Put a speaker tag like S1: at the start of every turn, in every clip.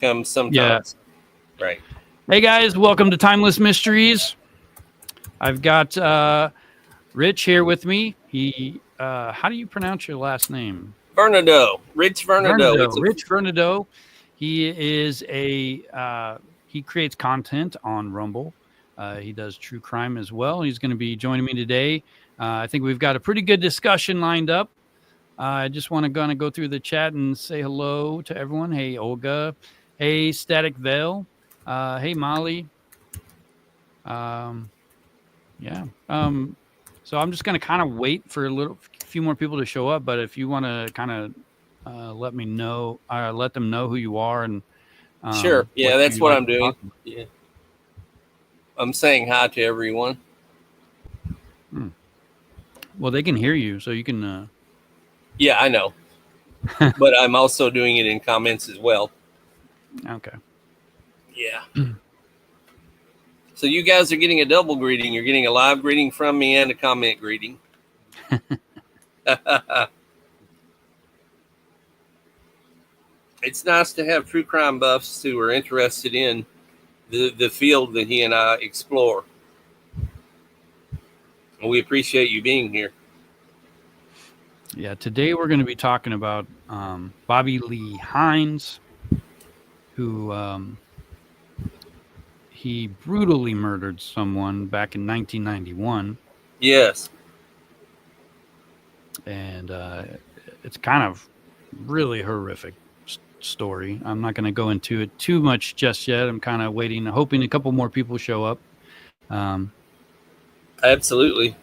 S1: comes sometimes. Yeah. Right.
S2: Hey guys, welcome to Timeless Mysteries. I've got Rich here with me. He, how do you pronounce your last name?
S1: Vernadeau, Rich Vernadeau.
S2: Rich Vernadeau. He is he creates content on Rumble. He does true crime as well. He's going to be joining me today. I think we've got a pretty good discussion lined up. I just want to go through the chat and say hello to everyone. Hey, Olga. Hey, Static Veil. Hey, Molly. Yeah. So I'm just going to kind of wait for a few more people to show up. But if you want to kind of let me know, let them know who you are and
S1: sure. Yeah, that's what I'm doing. Yeah. I'm saying hi to everyone.
S2: Well, they can hear you, so you can.
S1: Yeah, I know. But I'm also doing it in comments as well.
S2: Okay.
S1: Yeah. So you guys are getting a double greeting. You're getting a live greeting from me and a comment greeting. It's nice to have true crime buffs who are interested in the field that he and I explore. And we appreciate you being here.
S2: Yeah, today we're going to be talking about Bobby Lee Hines, who he brutally murdered someone back in 1991.
S1: Yes.
S2: And it's kind of really horrific story. I'm not going to go into it too much just yet. I'm kind of waiting, hoping a couple more people show up.
S1: Absolutely.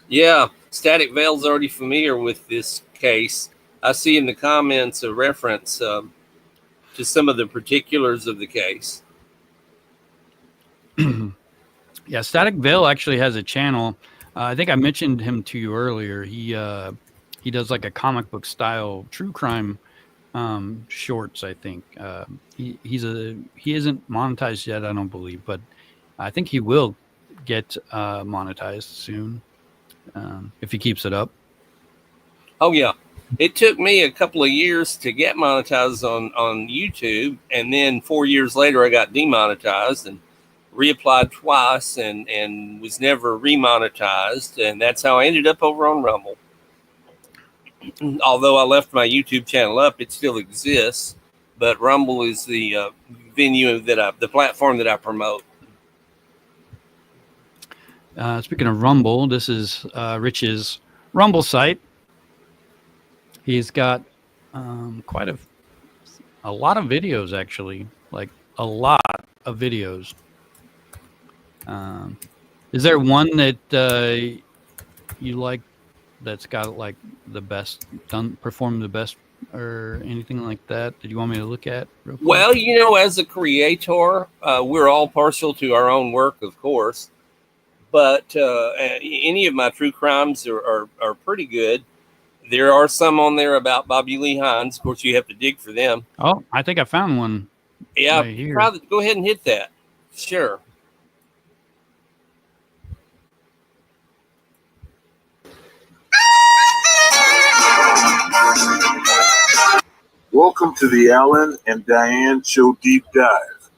S1: Yeah, Static Veil's already familiar with this case. I see in the comments a reference to some of the particulars of the case.
S2: Yeah, Static Veil actually has a channel. I think I mentioned him to you earlier. He does like a comic book style true crime shorts. I think he isn't monetized yet. I don't believe, but I think he will get monetized soon if he keeps it up.
S1: Oh yeah, it took me a couple of years to get monetized on YouTube, and then 4 years later I got demonetized and reapplied twice and was never remonetized, and that's how I ended up over on Rumble. Although I left my YouTube channel up, it still exists, but Rumble is the venue the platform that I promote.
S2: Speaking of Rumble, this is Rich's Rumble site. He's got quite a lot of videos, actually, like a lot of videos. Is there one that you like that's got like the best performed the best or anything like that you want me to look at real quick?
S1: Well, as a creator, we're all partial to our own work, of course, but any of my true crimes are pretty good. There are some on there about Bobby Lee Hines. Of course, you have to dig for them.
S2: Oh, I think I found one.
S1: Yeah,
S2: right here.
S1: Go ahead and hit that. Sure.
S3: Welcome to the Alan and Diane Show Deep Dive.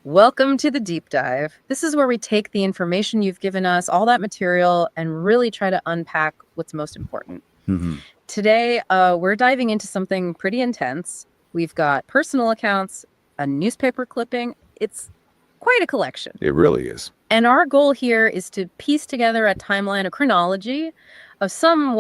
S4: Welcome to the Deep Dive. This is where we take the information you've given us, all that material, and really try to unpack what's most important.
S5: Mm-hmm.
S4: Today, we're diving into something pretty intense. We've got personal accounts, a newspaper clipping. It's quite a collection.
S5: It really is.
S4: And our goal here is to piece together a timeline, a chronology of some,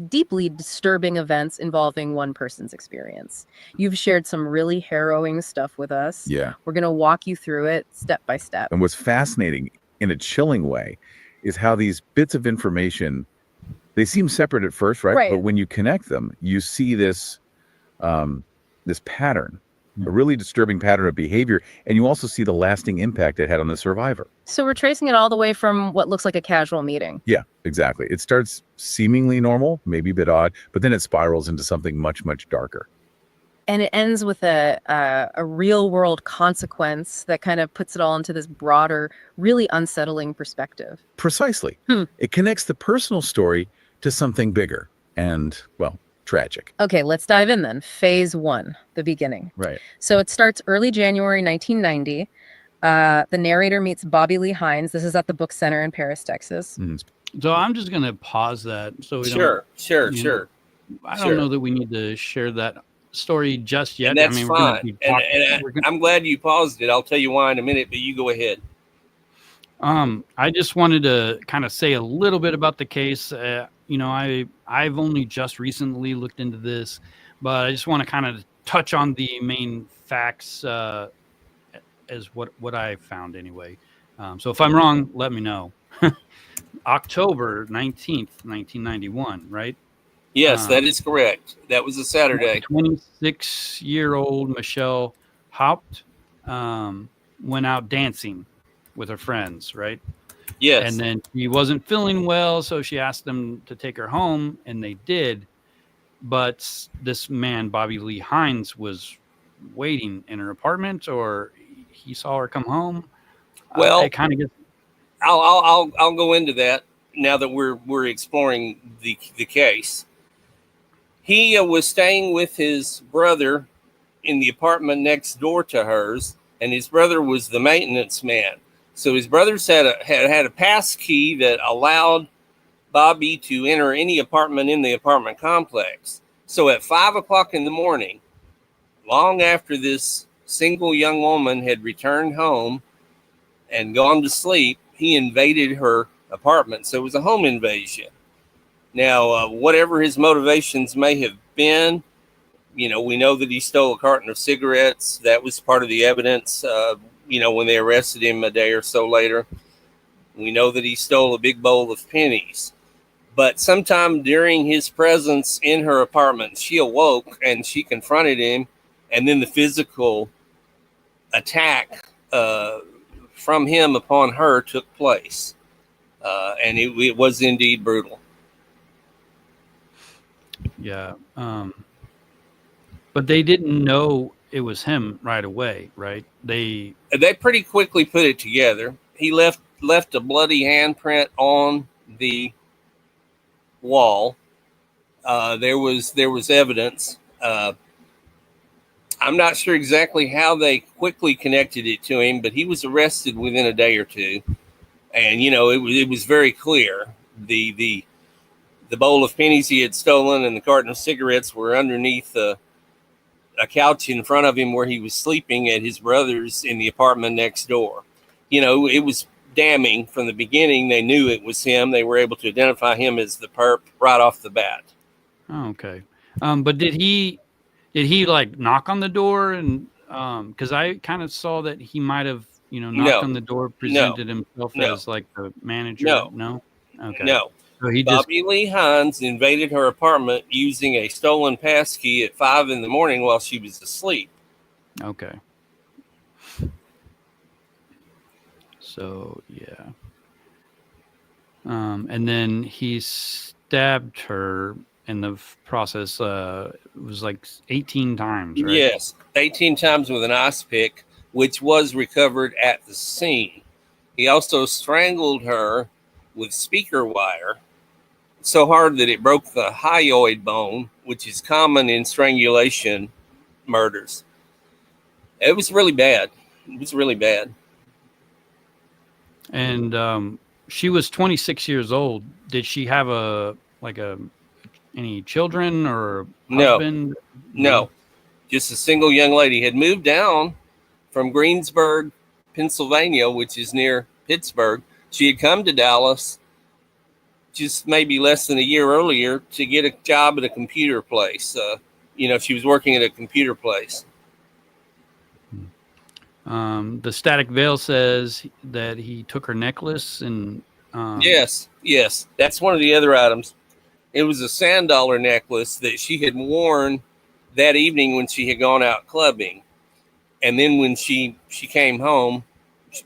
S4: deeply disturbing events involving one person's experience. You've shared some really harrowing stuff with us.
S5: Yeah.
S4: We're going to walk you through it step by step.
S5: And what's fascinating in a chilling way is how these bits of information, they seem separate at first, right? But when you connect them, you see this pattern, a really disturbing pattern of behavior, and you also see the lasting impact it had on the survivor.
S4: So we're tracing it all the way from what looks like a casual meeting.
S5: Yeah, exactly. It starts seemingly normal, maybe a bit odd, but then it spirals into something much, much darker.
S4: And it ends with a real world consequence that kind of puts it all into this broader, really unsettling perspective.
S5: Precisely. It connects the personal story to something bigger. And, tragic.
S4: Okay, let's dive in then. Phase 1, the beginning.
S5: Right.
S4: So it starts early January 1990. The narrator meets Bobby Lee Hines. This is at the Book Center in Paris, Texas.
S2: So I'm just going to pause that. So we
S1: Sure.
S2: I don't know that we need to share that story just yet.
S1: And that's
S2: we're
S1: fine.
S2: gonna be talking,
S1: I'm glad you paused it. I'll tell you why in a minute, but you go ahead.
S2: I just wanted to kind of say a little bit about the case. I've only just recently looked into this, but I just want to kind of touch on the main facts as what I found anyway. So if I'm wrong, let me know. October 19th, 1991, right?
S1: Yes, that is correct. That was a Saturday.
S2: 26-year-old Michelle Haupt went out dancing with her friends, right?
S1: Yes.
S2: And then she wasn't feeling well, so she asked them to take her home, and they did. But this man, Bobby Lee Hines, was waiting in her apartment, or he saw her come home.
S1: Well,
S2: it kind of gets.
S1: I'll go into that now that we're exploring the case. He was staying with his brother in the apartment next door to hers, and his brother was the maintenance man. So his brothers had a pass key that allowed Bobby to enter any apartment in the apartment complex. So at 5 o'clock in the morning, long after this single young woman had returned home and gone to sleep, he invaded her apartment. So it was a home invasion. Now, whatever his motivations may have been, we know that he stole a carton of cigarettes. That was part of the evidence, when they arrested him a day or so later. We know that he stole a big bowl of pennies. But sometime during his presence in her apartment, she awoke and she confronted him. And then the physical attack from him upon her took place. And it was indeed brutal.
S2: Yeah. But they didn't know it was him right away, right? They
S1: pretty quickly put it together. He left a bloody handprint on the wall. There was evidence. I'm not sure exactly how they quickly connected it to him, but he was arrested within a day or two. And it was very clear. The bowl of pennies he had stolen and the carton of cigarettes were underneath a couch in front of him where he was sleeping at his brother's in the apartment next door. It was damning from the beginning. They knew it was him. They were able to identify him as the perp right off the bat.
S2: Oh, okay. But did he like knock on the door? And because I kind of saw that he might have knocked on the door, presented himself as like the manager. No. Okay.
S1: No.
S2: So
S1: Bobby Lee Hines invaded her apartment using a stolen passkey at 5 a.m. while she was asleep.
S2: Okay. So, yeah. And then he stabbed her in the process. It was like 18 times, right?
S1: Yes, 18 times with an ice pick, which was recovered at the scene. He also strangled her with speaker wire so hard that it broke the hyoid bone, which is common in strangulation murders. It was really bad.
S2: And she was 26 years old. Did she have any children or husband?
S1: No. Just a single young lady. Had moved down from Greensburg, Pennsylvania, which is near Pittsburgh. She had come to Dallas just maybe less than a year earlier to get a job at a computer place. She was working at a computer place.
S2: The static veil says that he took her necklace and
S1: Yes, that's one of the other items. It was a sand dollar necklace that she had worn that evening when she had gone out clubbing. And then when she came home,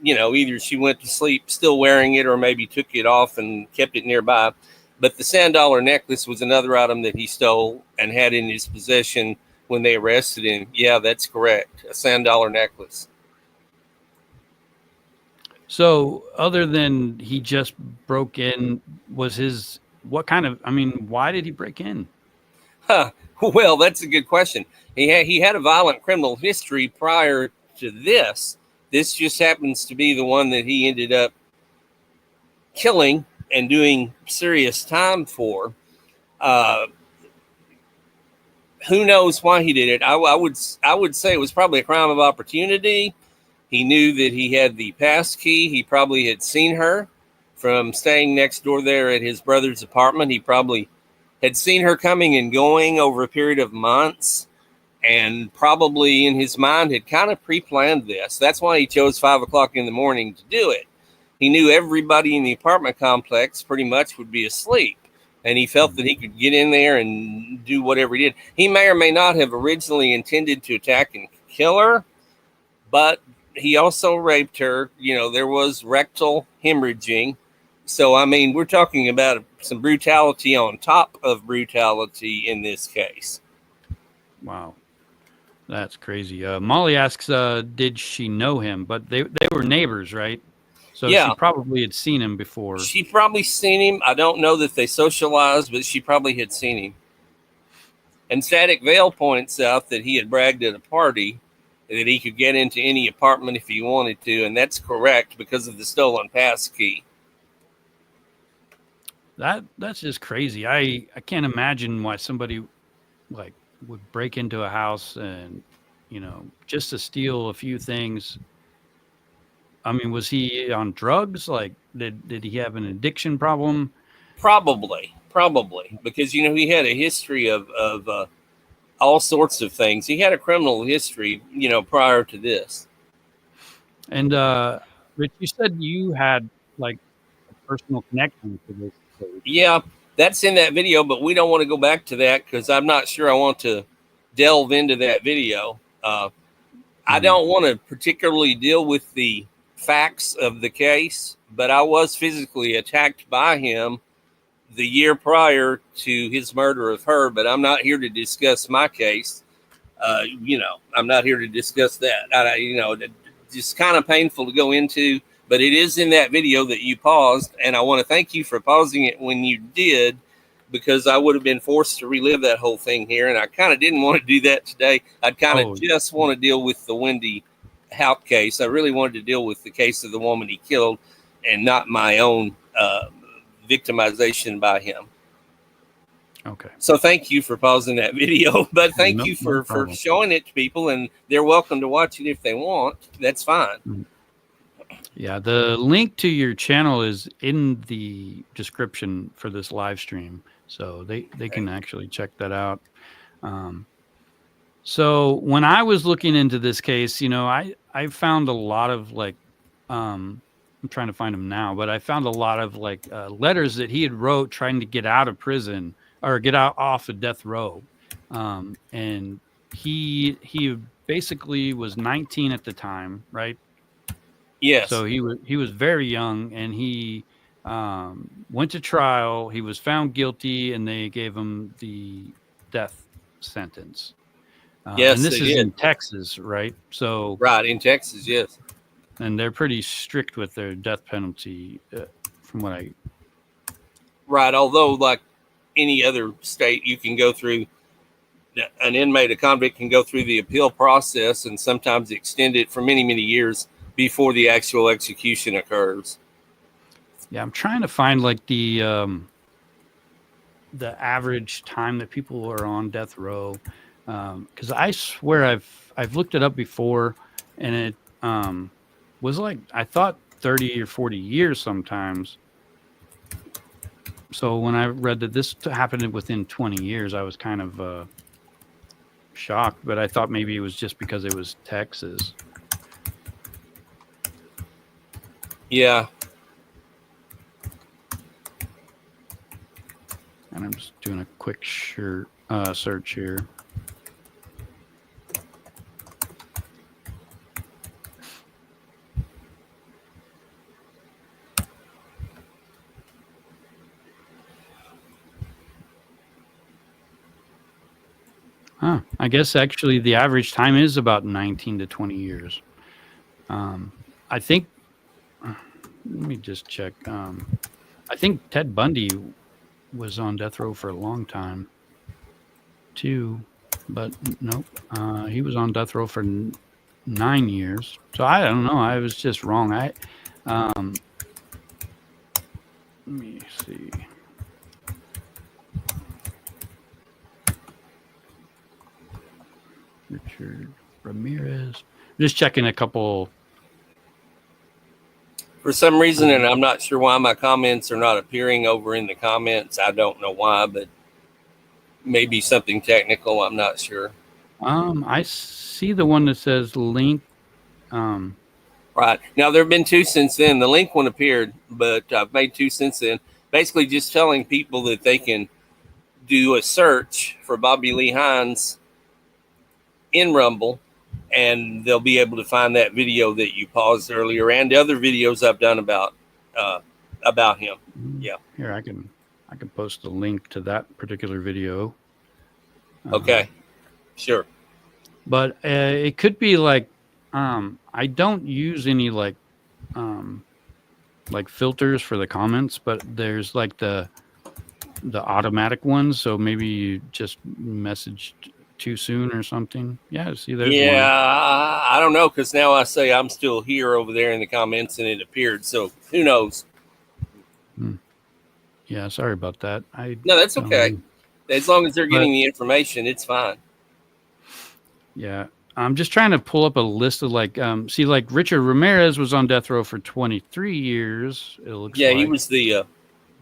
S1: either she went to sleep still wearing it or maybe took it off and kept it nearby. But the sand dollar necklace was another item that he stole and had in his possession when they arrested him. Yeah, that's correct. A sand dollar necklace.
S2: So other than he just broke in, why did he break in?
S1: Well, that's a good question. He had a violent criminal history prior to this. This just happens to be the one that he ended up killing and doing serious time for. Who knows why he did it? I would say it was probably a crime of opportunity. He knew that he had the pass key. He probably had seen her from staying next door there at his brother's apartment. He probably had seen her coming and going over a period of months, and probably in his mind had kind of pre-planned this. That's why he chose 5 o'clock in the morning to do it. He knew everybody in the apartment complex pretty much would be asleep, and he felt that he could get in there and do whatever he did. He may or may not have originally intended to attack and kill her, but he also raped her. You know, there was rectal hemorrhaging. So, I mean, we're talking about some brutality on top of brutality in this case.
S2: Wow. That's crazy. Molly asks, did she know him? But they were neighbors, right? So
S1: yeah.
S2: She probably had seen him before.
S1: She probably seen him. I don't know that they socialized, but she probably had seen him. And Static Vale points out that he had bragged at a party that he could get into any apartment if he wanted to, and that's correct because of the stolen pass key.
S2: That's just crazy. I can't imagine why somebody like would break into a house and, you know, just to steal a few things. I mean, was he on drugs? Like, did he have an addiction problem?
S1: Probably, because, you know, he had a history of all sorts of things. He had a criminal history, you know, prior to this.
S2: And Rich, you said you had like a personal connection to this.
S1: Yeah, that's in that video, but we don't want to go back to that because I'm not sure I want to delve into that video. I don't want to particularly deal with the facts of the case, but I was physically attacked by him the year prior to his murder of her, but I'm not here to discuss my case. You know, I'm not here to discuss that. You know, just kind of painful to go into, but it is in that video that you paused, and I want to thank you for pausing it when you did, because I would have been forced to relive that whole thing here, and I kind of didn't want to do that today. I'd kind of just want to deal with the Wendy Haupt case. I really wanted to deal with the case of the woman he killed and not my own victimization by him.
S2: Okay.
S1: So thank you for pausing that video, but thank you for showing it to people, and they're welcome to watch it if they want. That's fine.
S2: Yeah, the link to your channel is in the description for this live stream, so they can actually check that out. So when I was looking into this case, you know, I found a lot of like, I'm trying to find them now, but I found a lot of like letters that he had wrote trying to get out of prison or get out off of death row. And he basically was 19 at the time, right?
S1: Yes.
S2: So he was very young, and he went to trial. He was found guilty, and they gave him the death sentence.
S1: Yes,
S2: and this is in Texas, right? So
S1: right in Texas, yes.
S2: And they're pretty strict with their death penalty, from what I.
S1: Right, although like any other state, you can go through. An inmate, a convict, can go through the appeal process and sometimes extend it for many, many years before the actual execution occurs.
S2: Yeah, I'm trying to find like the average time that people are on death row, because I swear I've looked it up before, and it was like I thought 30 or 40 years sometimes. So when I read that this happened within 20 years, I was kind of shocked, but I thought maybe it was just because it was Texas.
S1: Yeah.
S2: And I'm just doing a quick search here. I guess actually the average time is about 19 to 20 years. I think, let me just check. I think Ted Bundy was on death row for a long time. too, but nope. He was on death row for 9 years. So I don't know. I was just wrong. Let me see. Richard Ramirez. Just checking a couple.
S1: For some reason, and I'm not sure why my comments are not appearing over in the comments. I don't know why, but maybe something technical. I'm not sure.
S2: I see the one that says link.
S1: Right. Now, there have been 2 since then. The link one appeared, but I've made 2 since then. Basically just telling people that they can do a search for Bobby Lee Hines in Rumble, and they'll be able to find that video that you paused earlier and the other videos I've done about him. Yeah.
S2: Here, I can post a link to that particular video.
S1: Okay. Sure.
S2: But it could be like, I don't use any like filters for the comments, but there's like the automatic ones. So maybe you just messaged too soon or something. Yeah, see, there's one.
S1: I don't know, because now I say I'm still here over there in the comments and it appeared. So who knows?
S2: Yeah, sorry about that.
S1: No, that's okay. As long as they're getting the information, it's fine.
S2: Yeah. I'm just trying to pull up a list of like Richard Ramirez was on death row for 23 years. It looks like.
S1: He was the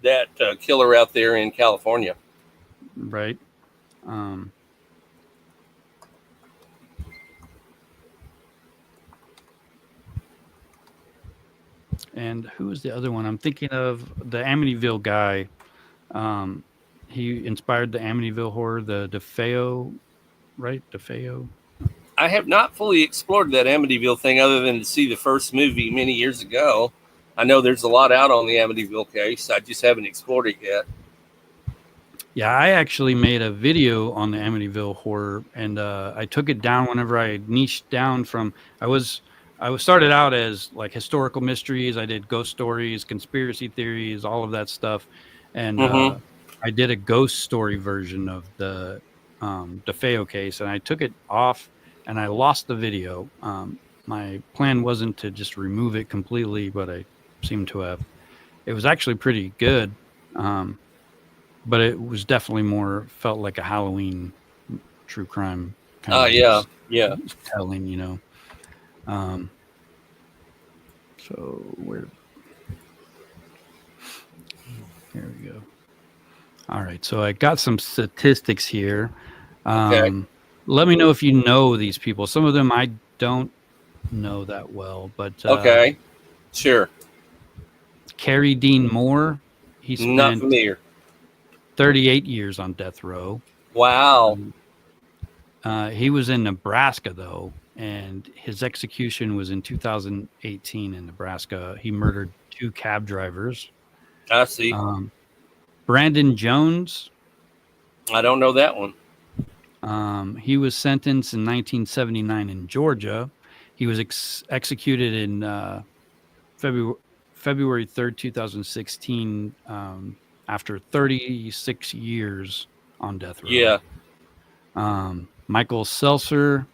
S1: that killer out there in California.
S2: Right. And who is the other one? I'm thinking of the Amityville guy. He inspired the Amityville horror, the DeFeo, right? DeFeo.
S1: I have not fully explored that Amityville thing other than to see the first movie many years ago. I know there's a lot out on the Amityville case. I just haven't explored it yet.
S2: Yeah, I actually made a video on the Amityville horror, and I took it down whenever I niched down from. I was started out as like historical mysteries. I did ghost stories, conspiracy theories, all of that stuff, and I did a ghost story version of the DeFeo case, and I took it off, and I lost the video. My plan wasn't to just remove it completely, but I seem to have. It was actually pretty good, but it was definitely felt like a Halloween true crime kind of telling, you know. So here we go. All right, so I got some statistics here. Okay. Let me know if you know these people. Some of them I don't know that well, but
S1: okay, sure.
S2: Carrie Dean Moore, he spent
S1: not familiar.
S2: 38 years on death row.
S1: Wow.
S2: He was in Nebraska though, and his execution was in 2018 in Nebraska. He murdered 2 cab drivers.
S1: I see.
S2: Brandon Jones.
S1: I don't know that one.
S2: He was sentenced in 1979 in Georgia. He was executed in February 3rd, 2016, after 36 years on death row.
S1: Yeah.
S2: Michael Seltzer.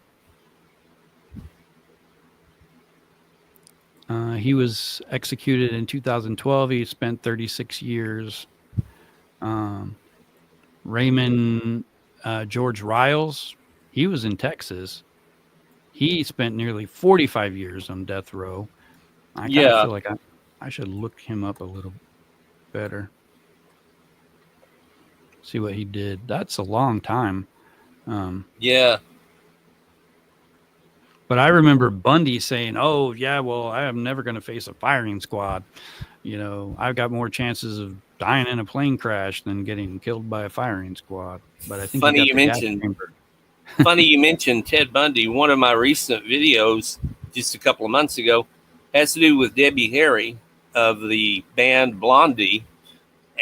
S2: He was executed in 2012. He spent 36 years. Raymond George Riles, he was in Texas. He spent nearly 45 years on death row. I kind of feel like I should look him up a little better. See what he did. That's a long time.
S1: Yeah.
S2: But I remember Bundy saying, "Oh, yeah, well, I am never going to face a firing squad. You know, I've got more chances of dying in a plane crash than getting killed by a firing squad." But I think
S1: funny you mentioned Ted Bundy. One of my recent videos, just a couple of months ago, has to do with Debbie Harry of the band Blondie,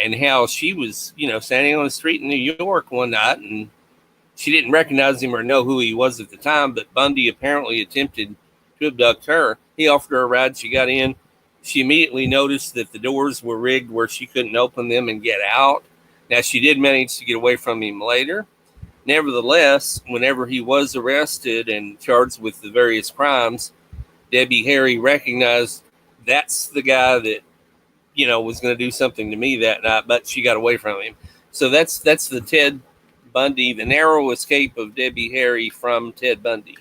S1: and how she was, standing on the street in New York one night, and she didn't recognize him or know who he was at the time, but Bundy apparently attempted to abduct her. He offered her a ride. She got in. She immediately noticed that the doors were rigged where she couldn't open them and get out. Now, she did manage to get away from him later, Nevertheless, whenever he was arrested and charged with the various crimes, Debbie Harry recognized that's the guy that, was going to do something to me that night, but she got away from him. So that's the Ted Bundy, the narrow escape of Debbie Harry from Ted Bundy.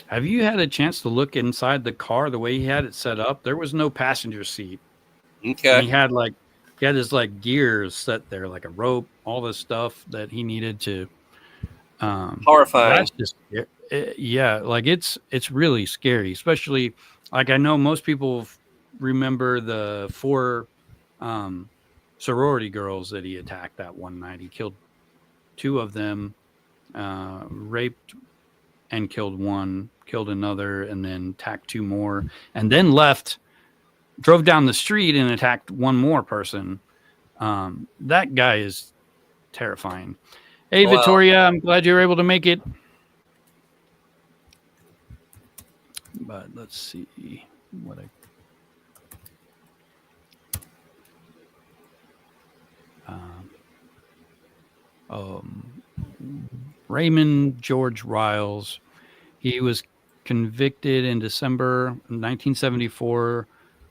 S2: Have you had a chance to look inside the car the way he had it set up? There was no passenger seat.
S1: Okay.
S2: And he had his gears set there, like a rope, all this stuff that he needed to.
S1: Horrifying.
S2: That's just, it's really scary, especially I know most people remember the 4 sorority girls that he attacked that one night. He killed 2 of them, raped and killed one, killed another, and then attacked 2 more, and then drove down the street and attacked 1 more person. That guy is terrifying. Hey, wow. Victoria, I'm glad you were able to make it. But let's see what Raymond George Riles. He was convicted in December 1974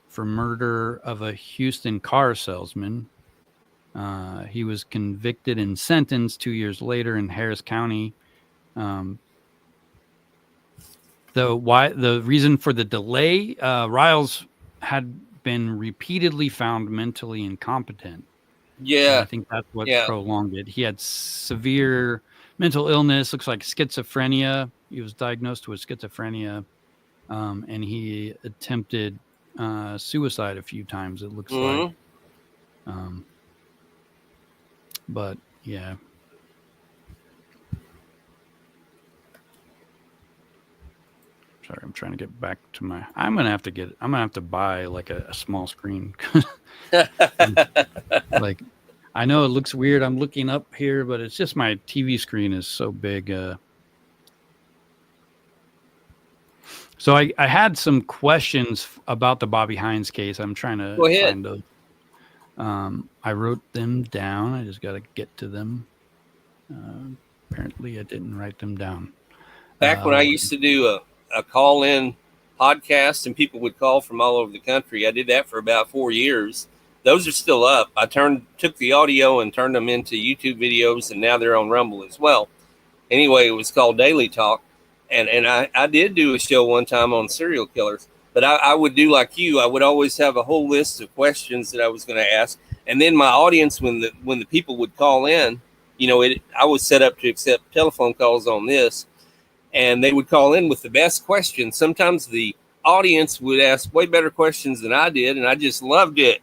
S2: for murder of a Houston car salesman. He was convicted and sentenced 2 years later in Harris County. The reason for the delay, Riles had been repeatedly found mentally incompetent.
S1: Yeah.
S2: And I think that's what prolonged it. He had severe mental illness, looks like schizophrenia. He was diagnosed with schizophrenia, and he attempted suicide a few times, it looks like. But yeah. Sorry, I'm trying to get back to my. I'm gonna have to buy like a small screen. Like, I know it looks weird. I'm looking up here, but it's just my TV screen is so big. So I had some questions about the Bobby Hines case. I'm trying to find those. I wrote them down. I just got to get to them. Apparently, I didn't write them down.
S1: Back when I used to do a call-in podcast and people would call from all over the country, I did that for about 4 years. Those are still up. I took the audio and turned them into YouTube videos, and now they're on Rumble as well. Anyway, it was called Daily Talk, and I did do a show one time on serial killers. But I would do like you. I would always have a whole list of questions that I was going to ask. And then my audience, when the people would call in, I was set up to accept telephone calls on this. And they would call in with the best questions. Sometimes the audience would ask way better questions than I did. And I just loved it.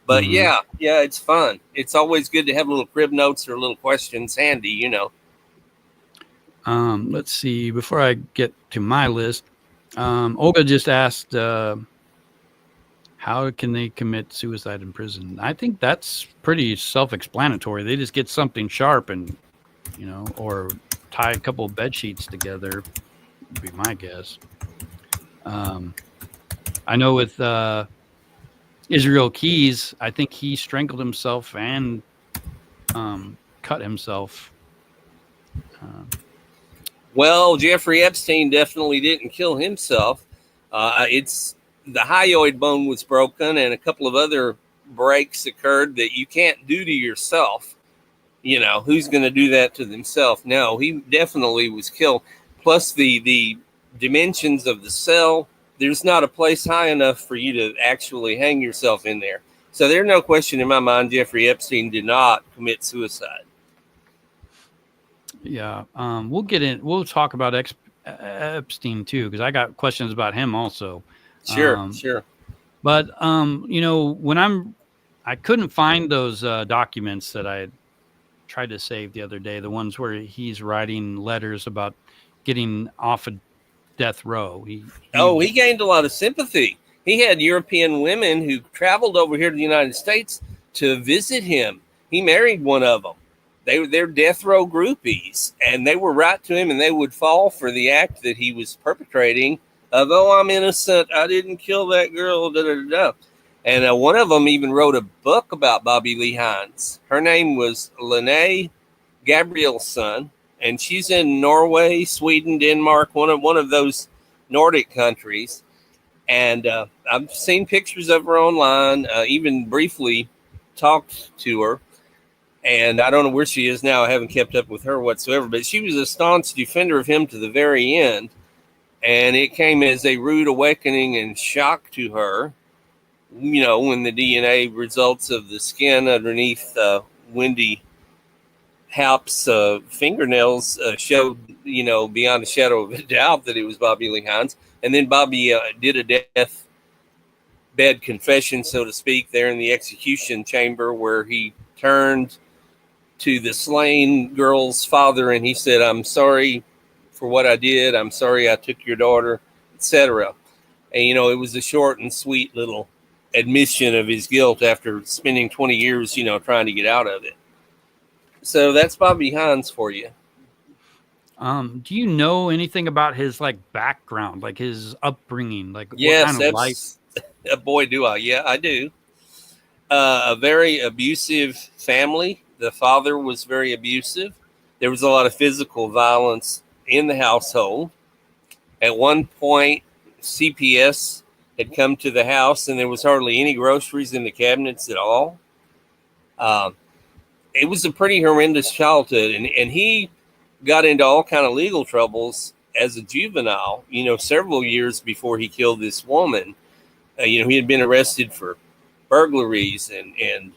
S1: But yeah, it's fun. It's always good to have little crib notes or little questions handy,
S2: Let's see. Before I get to my list. Olga just asked, how can they commit suicide in prison? I think that's pretty self-explanatory. They just get something sharp and, or tie a couple of bed sheets together, would be my guess. I know with Israel Keys, I think he strangled himself and cut himself.
S1: Well, Jeffrey Epstein definitely didn't kill himself. It's the hyoid bone was broken and a couple of other breaks occurred that you can't do to yourself. Who's going to do that to themselves? No, he definitely was killed. Plus the dimensions of the cell, there's not a place high enough for you to actually hang yourself in there. So there's no question in my mind, Jeffrey Epstein did not commit suicide.
S2: Yeah, we'll talk about Epstein too, because I got questions about him also.
S1: Sure.
S2: But when I couldn't find those documents that I tried to save the other day, the ones where he's writing letters about getting off of death row. He
S1: gained a lot of sympathy. He had European women who traveled over here to the United States to visit him. He married one of them. They're death row groupies, and they were right to him, and they would fall for the act that he was perpetrating. Although I'm innocent, I didn't kill that girl. Da, da, da, da. And one of them even wrote a book about Bobby Lee Hines. Her name was Lene Gabrielson, and she's in Norway, Sweden, Denmark, one of those Nordic countries. And I've seen pictures of her online, even briefly talked to her. And I don't know where she is now. I haven't kept up with her whatsoever. But she was a staunch defender of him to the very end. And it came as a rude awakening and shock to her, you know, when the DNA results of the skin underneath Wendy Haupt's fingernails showed, you know, beyond a shadow of a doubt that it was Bobby Lee Hines. And then Bobby did a deathbed confession, so to speak, there in the execution chamber, where he turned to the slain girl's father and he said, "I'm sorry for what I did. I'm sorry I took your daughter," etc. And, you know, it was a short and sweet little admission of his guilt after spending 20 years, you know, trying to get out of it. So that's Bobby Hines for you.
S2: Do you know anything about his like background, like his upbringing, like
S1: Yes,
S2: what kind of life?
S1: Boy, do I. Yeah, I do. A very abusive family. The father was very abusive. There was a lot of physical violence in the household. At one point, CPS had come to the house and there was hardly any groceries in the cabinets at all. It was a pretty horrendous childhood, and he got into all kind of legal troubles as a juvenile, you know, several years before he killed this woman. You know, he had been arrested for burglaries and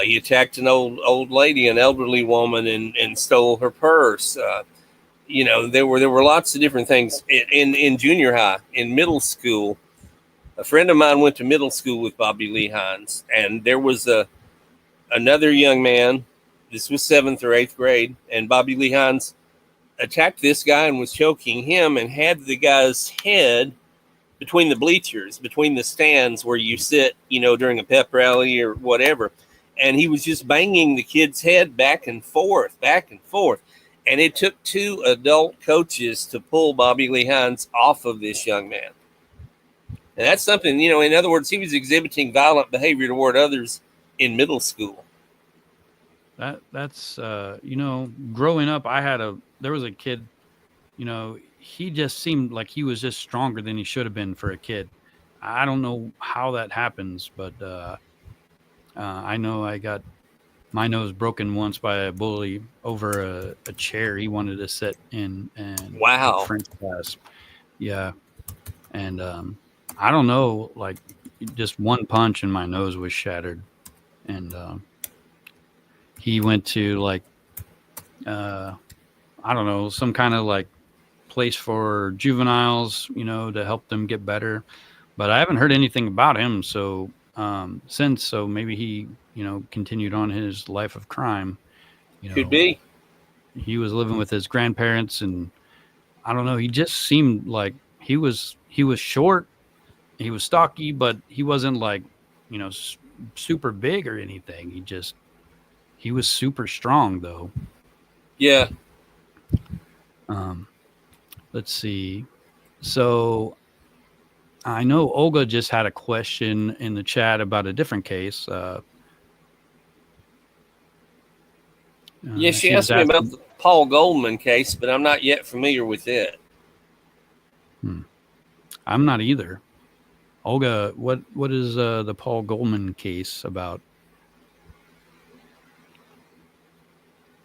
S1: he attacked an old lady, an elderly woman, and stole her purse. You know, there were lots of different things in junior high, in middle school. A friend of mine went to middle school with Bobby Lee Hines, and there was another young man. This was 7th or 8th grade, and Bobby Lee Hines attacked this guy and was choking him and had the guy's head between the bleachers, between the stands where you sit, you know, during a pep rally or whatever. And he was just banging the kid's head back and forth. And it took 2 adult coaches to pull Bobby Lee Hines off of this young man. And that's something, you know, in other words, he was exhibiting violent behavior toward others in middle school.
S2: That's you know, growing up, there was a kid, you know, he just seemed like he was just stronger than he should have been for a kid. I don't know how that happens, but I know I got my nose broken once by a bully over a chair he wanted to sit in, and
S1: wow,
S2: French class. Yeah. And I don't know, like just one punch and my nose was shattered. And he went to like I don't know, some kind of like place for juveniles, you know, to help them get better. But I haven't heard anything about him so maybe he, you know, continued on his life of crime. You know,
S1: could be.
S2: He was living with his grandparents, and I don't know, he just seemed like he was short, he was stocky, but he wasn't like, you know, super big or anything. He was super strong though.
S1: Yeah.
S2: Let's see. So I know Olga just had a question in the chat about a different case.
S1: Yeah, she asked me about the Paul Goldman case, but I'm not yet familiar with it.
S2: I'm not either. Olga, what is the Paul Goldman case about?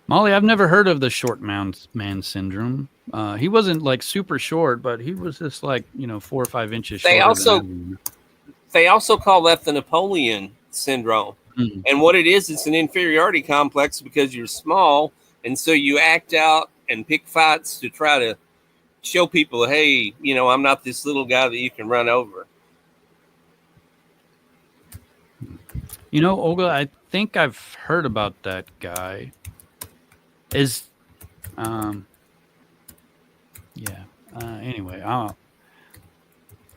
S2: Molly, I've never heard of the short man syndrome. He wasn't like super short, but he was just like, you know, 4 or 5 inches shorter.
S1: They also call that the Napoleon syndrome. Mm-hmm. And what it is, it's an inferiority complex because you're small, and so you act out and pick fights to try to show people, hey, you know, I'm not this little guy that you can run over.
S2: You know, Olga, I think I've heard about that guy. Anyway,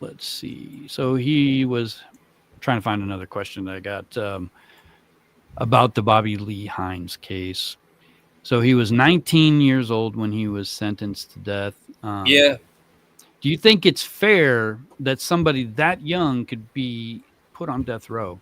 S2: let's see. So he was trying to find another question that I got about the Bobby Lee Hines case. So he was 19 years old when he was sentenced to death.
S1: Yeah.
S2: Do you think it's fair that somebody that young could be put on death row?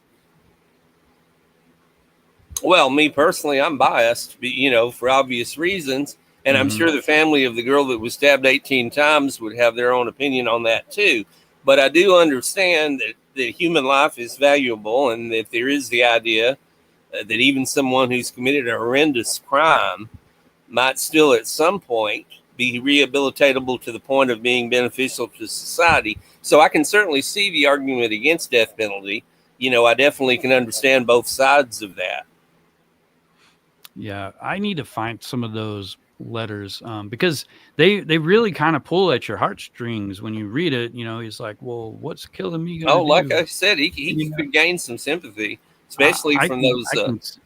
S1: Well, me personally, I'm biased, you know, for obvious reasons. And I'm sure the family of the girl that was stabbed 18 times would have their own opinion on that too. But I do understand that human life is valuable, and that there is the idea that even someone who's committed a horrendous crime might still at some point be rehabilitatable to the point of being beneficial to society. So I can certainly see the argument against death penalty. You know, I definitely can understand both sides of that.
S2: Yeah, I need to find some of those letters because they really kind of pull at your heartstrings when you read it. You know, he's like, well, what's killing me gonna do?
S1: Like I said, he could gain some sympathy, especially from those.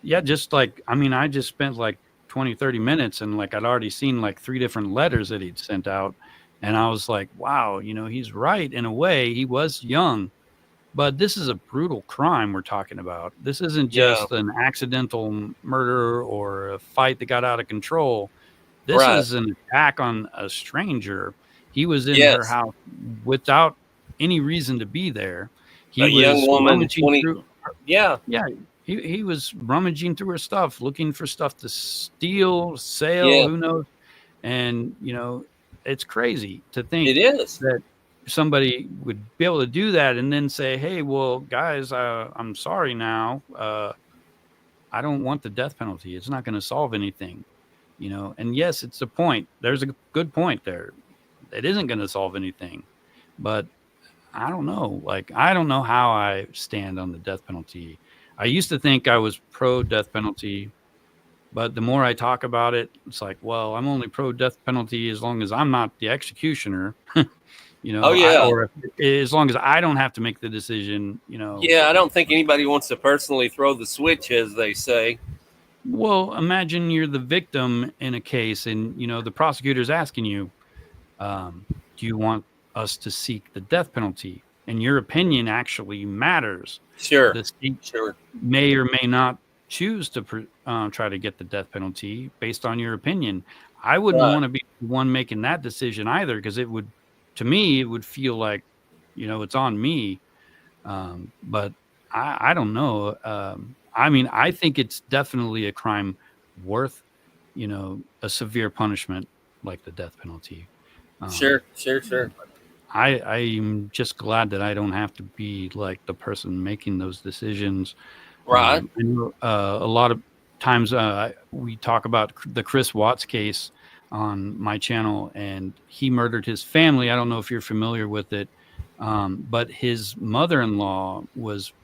S2: Yeah, just like, I mean, I just spent like 20-30 minutes, and like I'd already seen like 3 different letters that he'd sent out, and I was like, wow, you know, he's right in a way. He was young, but this is a brutal crime we're talking about. This isn't just an accidental murder or a fight that got out of control. This is an attack on a stranger. He was in her house without any reason to be there. He was
S1: young woman, 20.
S2: He was rummaging through her stuff, looking for stuff to steal, sell, who knows. And, you know, it's crazy to think that somebody would be able to do that and then say, hey, well, guys, I'm sorry now. I don't want the death penalty. It's not going to solve anything, you know. And yes, it's a point. There's a good point there. It isn't going to solve anything. But I don't know. Like, I don't know how I stand on the death penalty. I used to think I was pro death penalty, but the more I talk about it, it's like, well, I'm only pro death penalty as long as I'm not the executioner, you know, or as long as I don't have to make the decision, you know.
S1: Yeah, I don't think anybody wants to personally throw the switch, as they say.
S2: Well, imagine you're the victim in a case and, you know, the prosecutor's asking you, do you want us to seek the death penalty? And your opinion actually matters.
S1: Sure.
S2: The state may or may not choose to try to get the death penalty based on your opinion. I wouldn't want to be the one making that decision either, because it would, to me, it would feel like, you know, it's on me. But I don't know. I mean, I think it's definitely a crime worth, you know, a severe punishment like the death penalty.
S1: Sure.
S2: I'm just glad that I don't have to be like the person making those decisions.
S1: Right.
S2: I know, a lot of times we talk about the Chris Watts case on my channel, and he murdered his family. I don't know if you're familiar with it, but his mother-in-law was,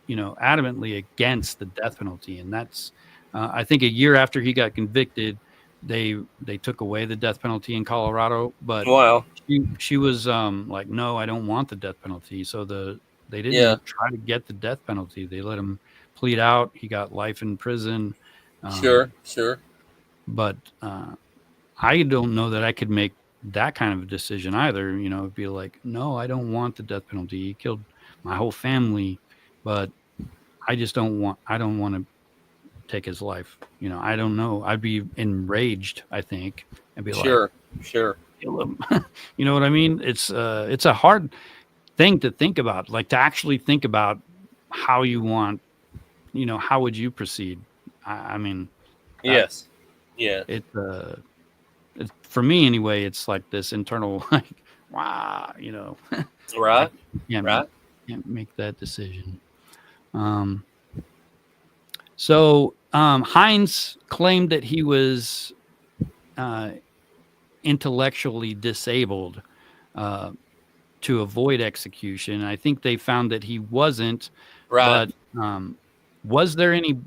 S2: you know, adamantly against the death penalty. And that's, I think a year after he got convicted, they took away the death penalty in Colorado, but she was like, no, I don't want the death penalty. So they didn't try to get the death penalty. They let him plead out. He got life in prison.
S1: Sure.
S2: But I don't know that I could make that kind of a decision either. You know, it'd be like, no, I don't want the death penalty. He killed my whole family, but I don't want to take his life. You know, I don't know. I'd be enraged, I think. I'd be
S1: sure.
S2: Kill him. You know what I mean? It's a hard thing to think about, like to actually think about how you want, you know, how would you proceed? I mean,
S1: yes.
S2: It's for me anyway, it's like this internal, like, wow, you know,
S1: right.
S2: Can't make that decision. So Hines claimed that he was intellectually disabled to avoid execution. I think they found that he wasn't.
S1: Right.
S2: But was there any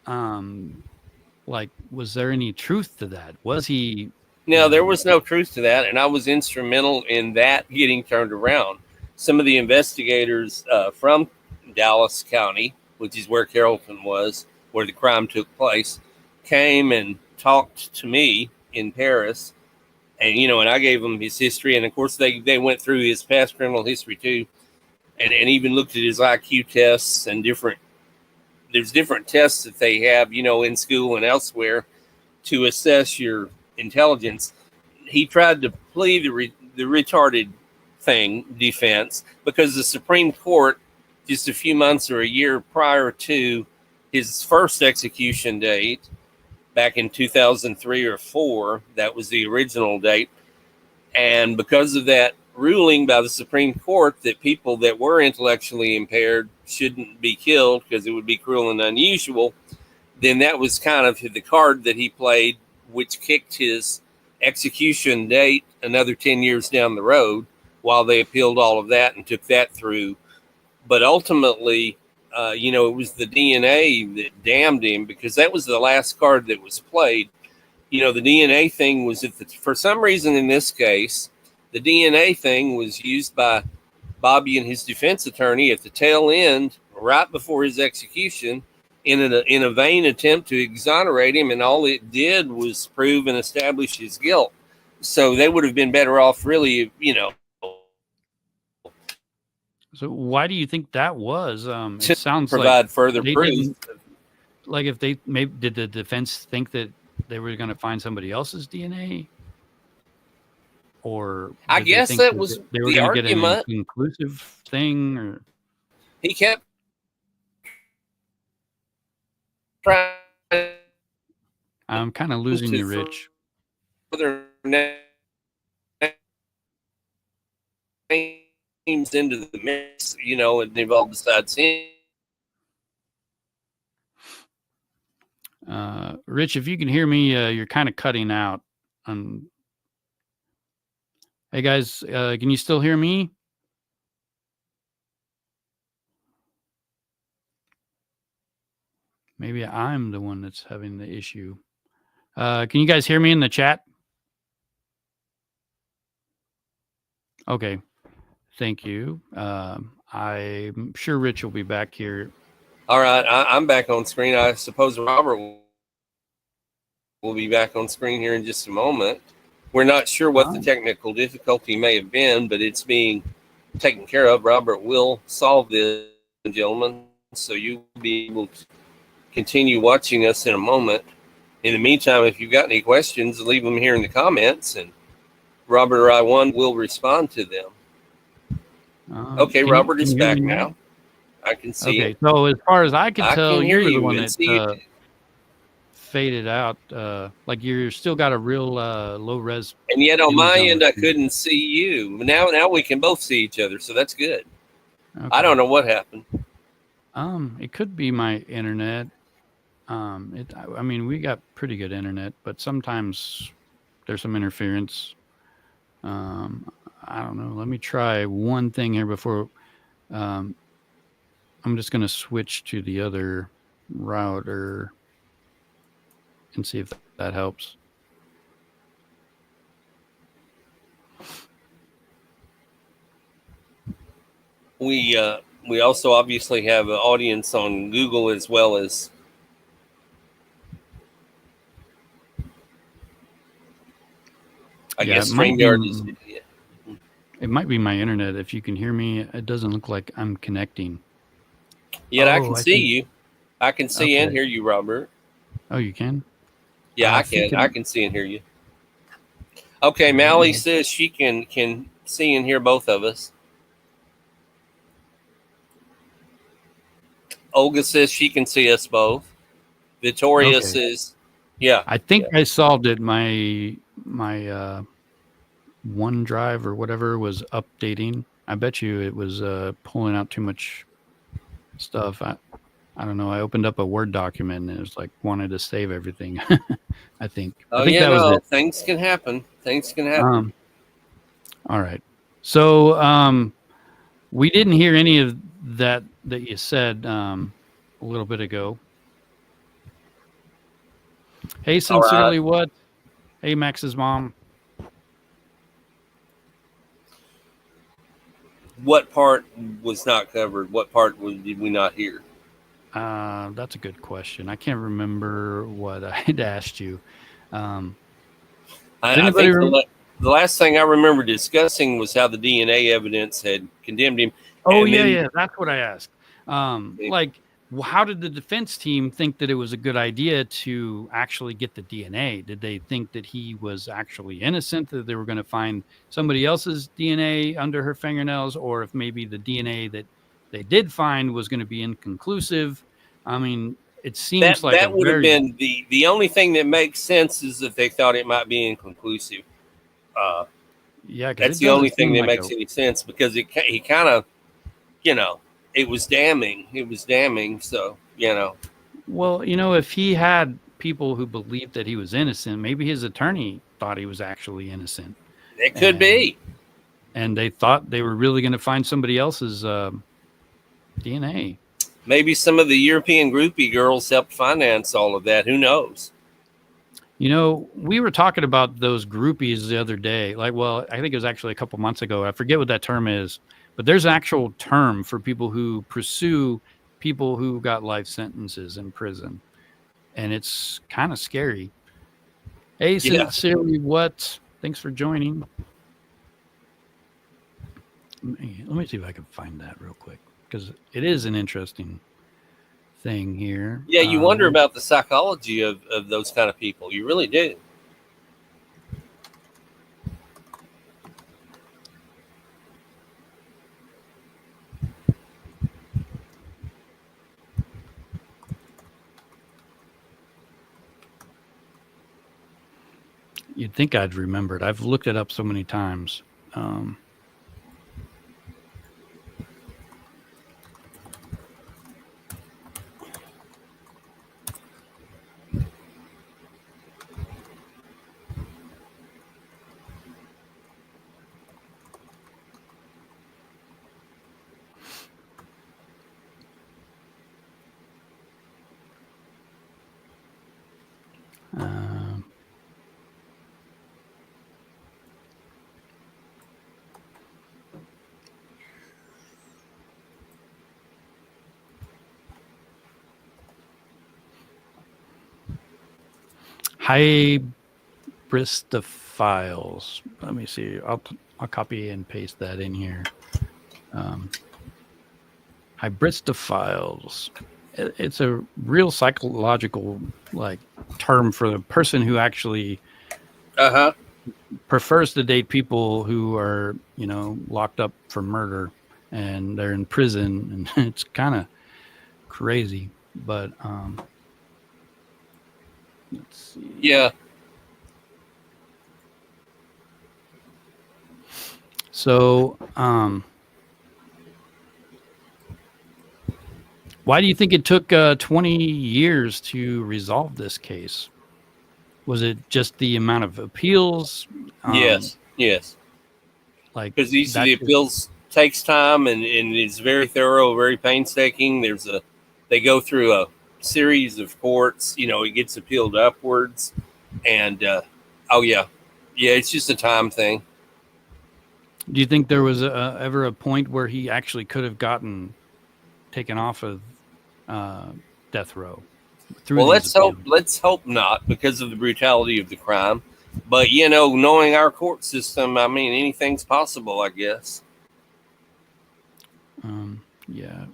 S2: was there any truth to that? Was he?
S1: No, there was no truth to that, and I was instrumental in that getting turned around. Some of the investigators from Dallas County, which is where Carrollton was, where the crime took place, came and talked to me in Paris. And, you know, and I gave them his history. And, of course, they went through his past criminal history, too, and even looked at his IQ tests and there's different tests that they have, you know, in school and elsewhere to assess your intelligence. He tried to plead the retarded defense because the Supreme Court, just a few months or a year prior to his first execution date, back in 2003 or 4. That was the original date. And because of that ruling by the Supreme Court that people that were intellectually impaired shouldn't be killed because it would be cruel and unusual, then that was kind of the card that he played, which kicked his execution date another 10 years down the road while they appealed all of that and took that through. But ultimately, it was the DNA that damned him, because that was the last card that was played. The DNA thing was, for some reason in this case, the DNA thing was used by Bobby and his defense attorney at the tail end, right before his execution, in a vain attempt to exonerate him, and all it did was prove and establish his guilt. So they would have been better off, really,
S2: So why do you think that was? It sounds
S1: provide
S2: like
S1: further proof.
S2: Like, if they did the defense think that they were going to find somebody else's DNA, or
S1: I guess that was
S2: they were
S1: the
S2: going to get an
S1: argument.
S2: inconclusive thing, or
S1: He kept trying.
S2: I'm kind of losing you, Rich.
S1: Further names into the mix, and they've all decided him.
S2: Rich, if you can hear me, you're kind of cutting out. Hey guys, can you still hear me? Maybe I'm the one that's having the issue. Can you guys hear me in the chat? Okay, thank you. I'm sure Rich will be back here.
S1: All right, I'm back on screen. I suppose Robert will be back on screen here in just a moment. We're not sure what the technical difficulty may have been, but it's being taken care of. Robert will solve this, gentlemen, so you'll be able to continue watching us in a moment. In the meantime, if you've got any questions, leave them here in the comments, and Robert or I will respond to them. Okay, Robert is back now. I can see it.
S2: So as far as I can tell,
S1: hear
S2: you're the
S1: you
S2: one
S1: and
S2: that
S1: see you.
S2: faded out. Like you're still got a real low res.
S1: And yet on
S2: image
S1: my
S2: on
S1: end,
S2: the
S1: I
S2: screen.
S1: couldn't see you. Now we can both see each other, so that's good.
S2: Okay.
S1: I don't know what happened.
S2: It could be my internet. I mean, we got pretty good internet, but sometimes there's some interference. I don't know. Let me try one thing here before. I'm just going to switch to the other router and see if that helps.
S1: We also obviously have an audience on Google as well as I guess StreamYard is.
S2: It might be my internet. If you can hear me, it doesn't look like I'm connecting.
S1: Yet I can see you. I can see and hear you, Robert.
S2: Oh, you can?
S1: Yeah, I can. I can see and hear you. Okay, Mally says she can see and hear both of us. Olga says she can see us both. Victoria says, yeah.
S2: I think I solved it. My OneDrive or whatever was updating. I bet you it was pulling out too much stuff. I don't know. I opened up a Word document and it was like wanted to save everything. I think.
S1: Oh,
S2: I think that was it.
S1: Things can happen. Things can happen.
S2: All right. So we didn't hear any of that you said a little bit ago. Hey, sincerely, what? Hey, Max's mom.
S1: What part was not covered? What part did we not hear?
S2: That's a good question. I can't remember what I had asked you.
S1: I think the last thing I remember discussing was how the DNA evidence had condemned him.
S2: Oh, yeah. That's what I asked. Like, how did the defense team think that it was a good idea to actually get the DNA? Did they think that he was actually innocent, that they were going to find somebody else's DNA under her fingernails, or if maybe the DNA that they did find was going to be inconclusive? I mean, it seems like
S1: that would have been the only thing that makes sense is that they thought it might be inconclusive.
S2: Yeah,
S1: that's the only thing that makes any sense, because he kind of, it was damning. It was damning. So,
S2: Well, if he had people who believed that he was innocent, maybe his attorney thought he was actually innocent.
S1: It could be.
S2: And they thought they were really going to find somebody else's DNA.
S1: Maybe some of the European groupie girls helped finance all of that. Who knows?
S2: We were talking about those groupies the other day. I think it was actually a couple months ago. I forget what that term is, but there's an actual term for people who pursue people who got life sentences in prison. And it's kind of scary. Hey, Sincerely What? Thanks for joining. Let me see if I can find that real quick, because it is an interesting thing here.
S1: Yeah, you wonder about the psychology of those kind of people. You really do.
S2: You'd think I'd remember it. I've looked it up so many times. Hybristophiles. Let me see. I'll copy and paste that in here. Hybristophiles. It's a real psychological term for the person who actually prefers to date people who are locked up for murder and they're in prison, and it's kind of crazy. But let's see.
S1: Yeah.
S2: So, why do you think it took 20 years to resolve this case? Was it just the amount of appeals?
S1: Yes. Because these the appeals takes time and it's very thorough, very painstaking. They go through a series of courts. It gets appealed upwards, and it's just a time thing.
S2: Do you think there was ever a point where he actually could have gotten taken off of death row?
S1: Well, let's hope not, because of the brutality of the crime. But knowing our court system, I mean, anything's possible, I guess.
S2: Yeah.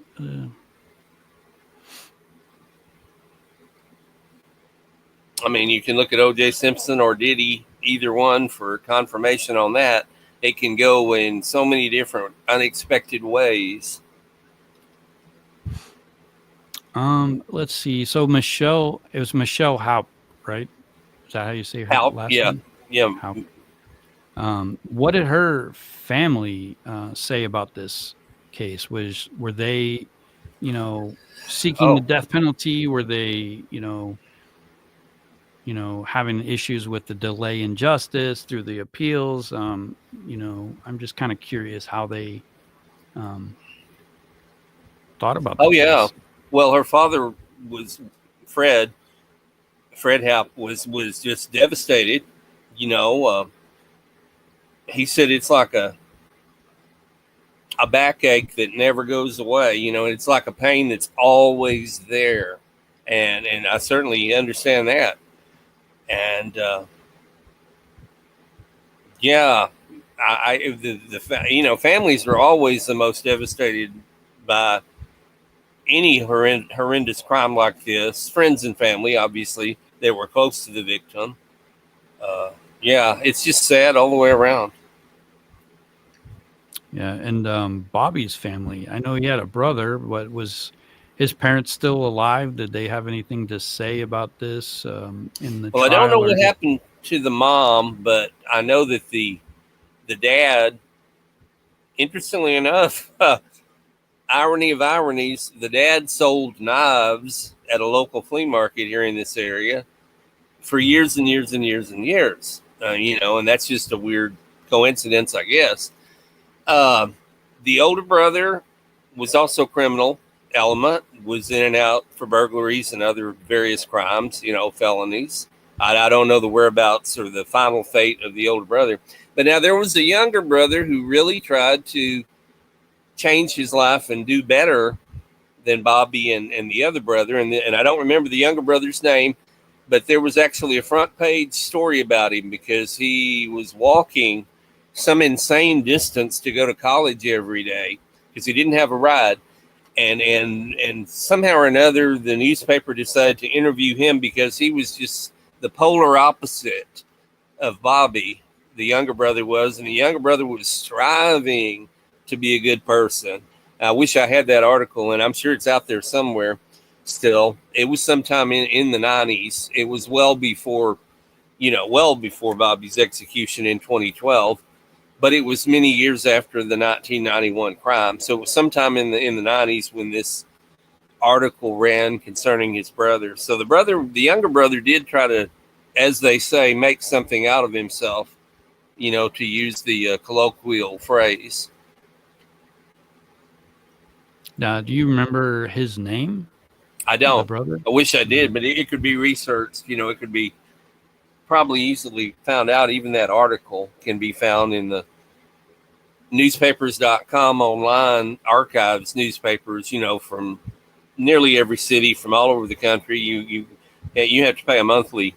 S1: I mean, you can look at O.J. Simpson or Diddy, either one, for confirmation on that. It can go in so many different unexpected ways.
S2: Let's see. So it was Michelle Haupt, right? Is that how you say her last name?
S1: Yeah.
S2: Haupt. What did her family say about this case? Were they, seeking the death penalty? Were they, having issues with the delay in justice through the appeals? I'm just kind of curious how they thought about this.
S1: Yeah. Well, her father was Fred Haupt was just devastated. He said it's like a backache that never goes away. It's like a pain that's always there. And I certainly understand that. And families are always the most devastated by any horrendous crime like this. Friends and family, obviously, that were close to the victim. It's just sad all the way around. Yeah,
S2: and Bobby's family. I know he had a brother. What was his parents still alive? Did they have anything to say about this in the
S1: Well,
S2: trial?
S1: I don't know what happened to the mom, but I know that the dad, interestingly enough, irony of ironies, the dad sold knives at a local flea market here in this area for years and years and years and years. And that's just a weird coincidence, I guess. The older brother was also criminal element, was in and out for burglaries and other various crimes, felonies. I don't know the whereabouts or the final fate of the older brother. But now there was a younger brother who really tried to change his life and do better than Bobby and the other brother. And I don't remember the younger brother's name, but there was actually a front page story about him because he was walking some insane distance to go to college every day because he didn't have a ride. And somehow or another, the newspaper decided to interview him because he was just the polar opposite of Bobby, the younger brother was. And the younger brother was striving to be a good person. I wish I had that article, and I'm sure it's out there somewhere still. It was sometime in the 90s. It was well before Bobby's execution in 2012. But it was many years after the 1991 crime. So it was sometime in the 90s when this article ran concerning his brother. So the younger brother did try to, as they say, make something out of himself, to use the colloquial phrase.
S2: Now, do you remember his name?
S1: I don't.
S2: Brother?
S1: I wish I did, but it could be researched. It could be probably easily found out. Even that article can be found in the newspapers.com online archives newspapers, from nearly every city from all over the country. You have to pay a monthly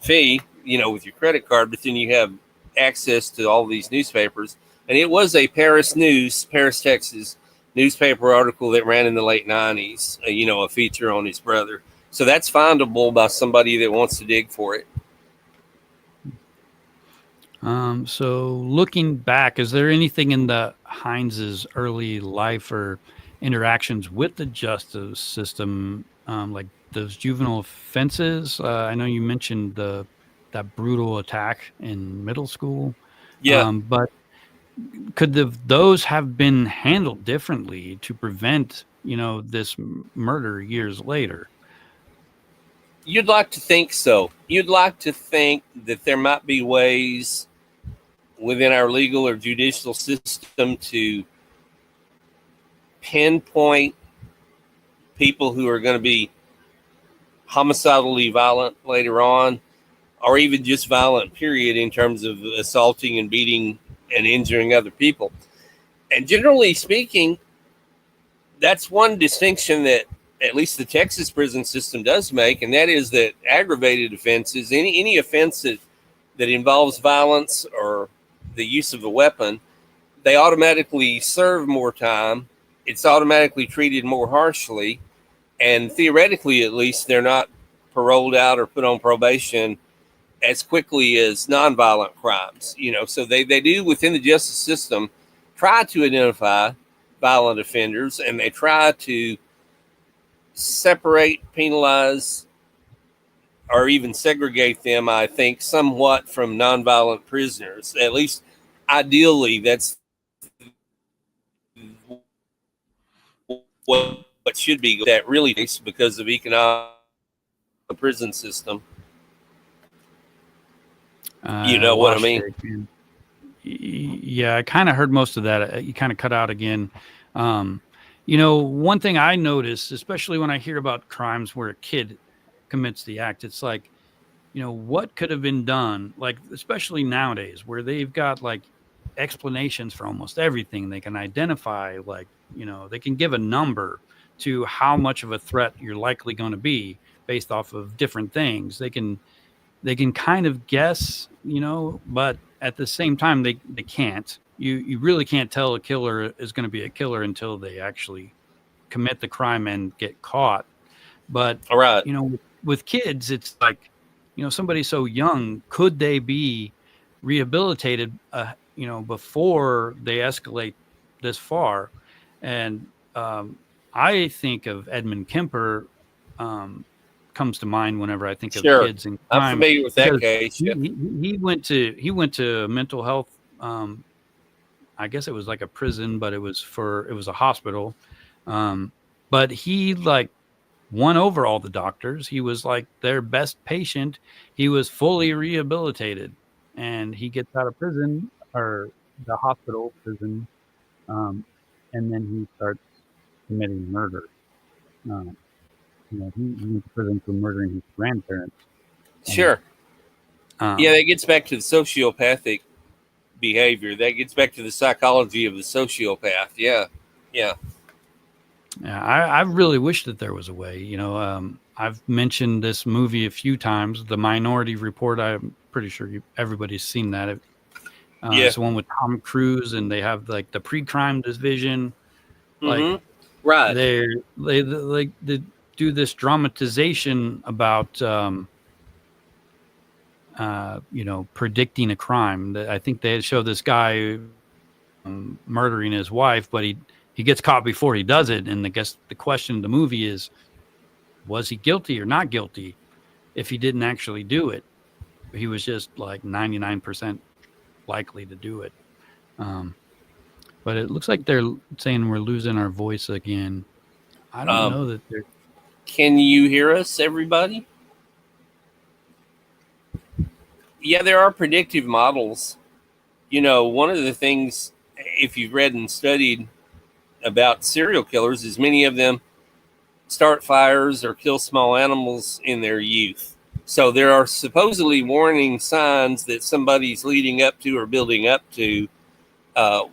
S1: fee, with your credit card, but then you have access to all these newspapers. And it was a Paris, Texas newspaper article that ran in the late 90s, a feature on his brother. So that's findable by somebody that wants to dig for it.
S2: So looking back, is there anything in the Hines's early life or interactions with the justice system, like those juvenile offenses? I know you mentioned that brutal attack in middle school.
S1: Yeah.
S2: But could those have been handled differently to prevent, this murder years later?
S1: You'd like to think so. You'd like to think that there might be ways within our legal or judicial system to pinpoint people who are going to be homicidally violent later on, or even just violent, period, in terms of assaulting and beating and injuring other people. And generally speaking, that's one distinction that at least the Texas prison system does make, and that is that aggravated offenses, any offense that involves violence or the use of a weapon, they automatically serve more time. It's automatically treated more harshly, and theoretically, at least, they're not paroled out or put on probation as quickly as nonviolent crimes. So they do within the justice system try to identify violent offenders, and they try to separate, penalize, or even segregate them, I think, somewhat from nonviolent prisoners. At least, ideally, that's what should be. That really is because of economic prison system. You know what I mean?
S2: Yeah, I kind of heard most of that. You kind of cut out again. One thing I noticed, especially when I hear about crimes where a kid commits the act, it's like, what could have been done, like, especially nowadays where they've got like explanations for almost everything. They can identify, like, they can give a number to how much of a threat you're likely going to be based off of different things. They can kind of guess, but at the same time, they can't. You really can't tell a killer is going to be a killer until they actually commit the crime and get caught. But,
S1: all right,
S2: with kids, it's like, somebody so young, could they be rehabilitated, before they escalate this far? And I think of Edmund Kemper, comes to mind whenever I think of
S1: Sure.
S2: kids in
S1: I'm
S2: crime.
S1: familiar with that
S2: because
S1: case. Yeah.
S2: he went to mental health. I guess it was like a prison, but it was a hospital. But he like won over all the doctors. He was like their best patient. He was fully rehabilitated, and he gets out of prison, or the hospital prison, and then he starts committing murder. He went to prison for murdering his grandparents.
S1: Sure. Yeah, that gets back to the sociopathic behavior. That gets back to the psychology of the sociopath. Yeah.
S2: Yeah, I really wish that there was a way. I've mentioned this movie a few times, The Minority Report. I'm pretty sure everybody's seen that. It's the one with Tom Cruise, and they have like the pre-crime division. Like,
S1: right.
S2: They do this dramatization about, predicting a crime. I think they show this guy murdering his wife, but he gets caught before he does it. And I guess the question of the movie is, was he guilty or not guilty if he didn't actually do it? He was just like 99% likely to do it. But it looks like they're saying we're losing our voice again. I don't know that they're...
S1: Can you hear us, everybody? Yeah, there are predictive models. One of the things, if you've read and studied about serial killers, is many of them start fires or kill small animals in their youth. So there are supposedly warning signs that somebody's leading up to or building up to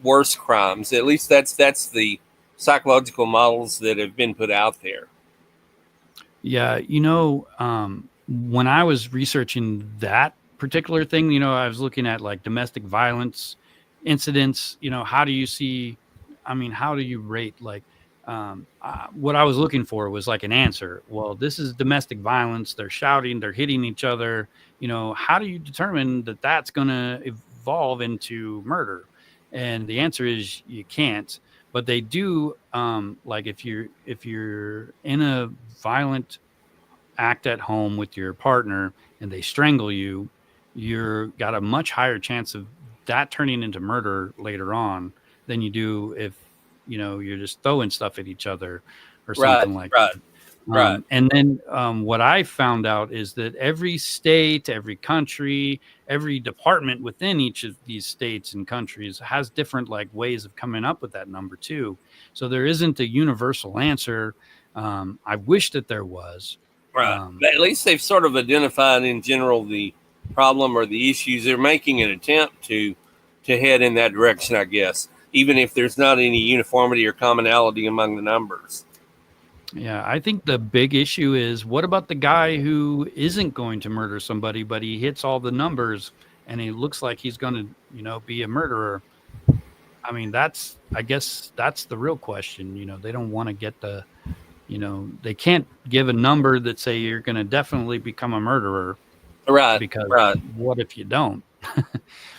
S1: worse crimes. At least that's the psychological models that have been put out there.
S2: Yeah, when I was researching that particular thing, I was looking at like domestic violence incidents. How do you rate like what I was looking for was like an answer. Well, this is domestic violence. They're shouting, they're hitting each other. How do you determine that that's going to evolve into murder? And the answer is you can't. But they do, like if you're in a violent act at home with your partner and they strangle you, you're got a much higher chance of that turning into murder later on than you do if you're just throwing stuff at each other or something like that.
S1: Right.
S2: And then what I found out is that every state, every country, every department within each of these states and countries has different like ways of coming up with that number too. So there isn't a universal answer. I wish that there was.
S1: Right. At least they've sort of identified in general the problem or the issues. They're making an attempt to head in that direction, I guess, even if there's not any uniformity or commonality among the numbers.
S2: Yeah, I think the big issue is, what about the guy who isn't going to murder somebody, but he hits all the numbers and he looks like he's going to, be a murderer? I mean, I guess that's the real question. They don't want to get they can't give a number that say you're going to definitely become a murderer.
S1: Right.
S2: Because what if you don't?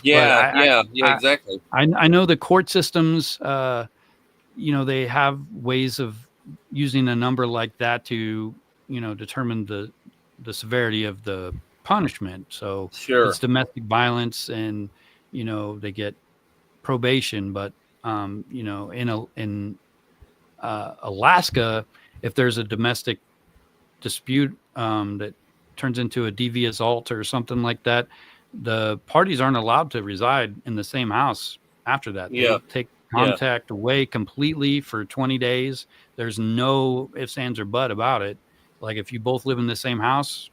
S1: Exactly.
S2: I know the court systems, they have ways of using a number like that to, determine the severity of the punishment. So it's domestic violence and, they get probation. But, in Alaska, if there's a domestic dispute that turns into a devious assault or something like that, the parties aren't allowed to reside in the same house after that. They take contact away completely for 20 days. There's no ifs, ands, or but about it. Like if you both live in the same house,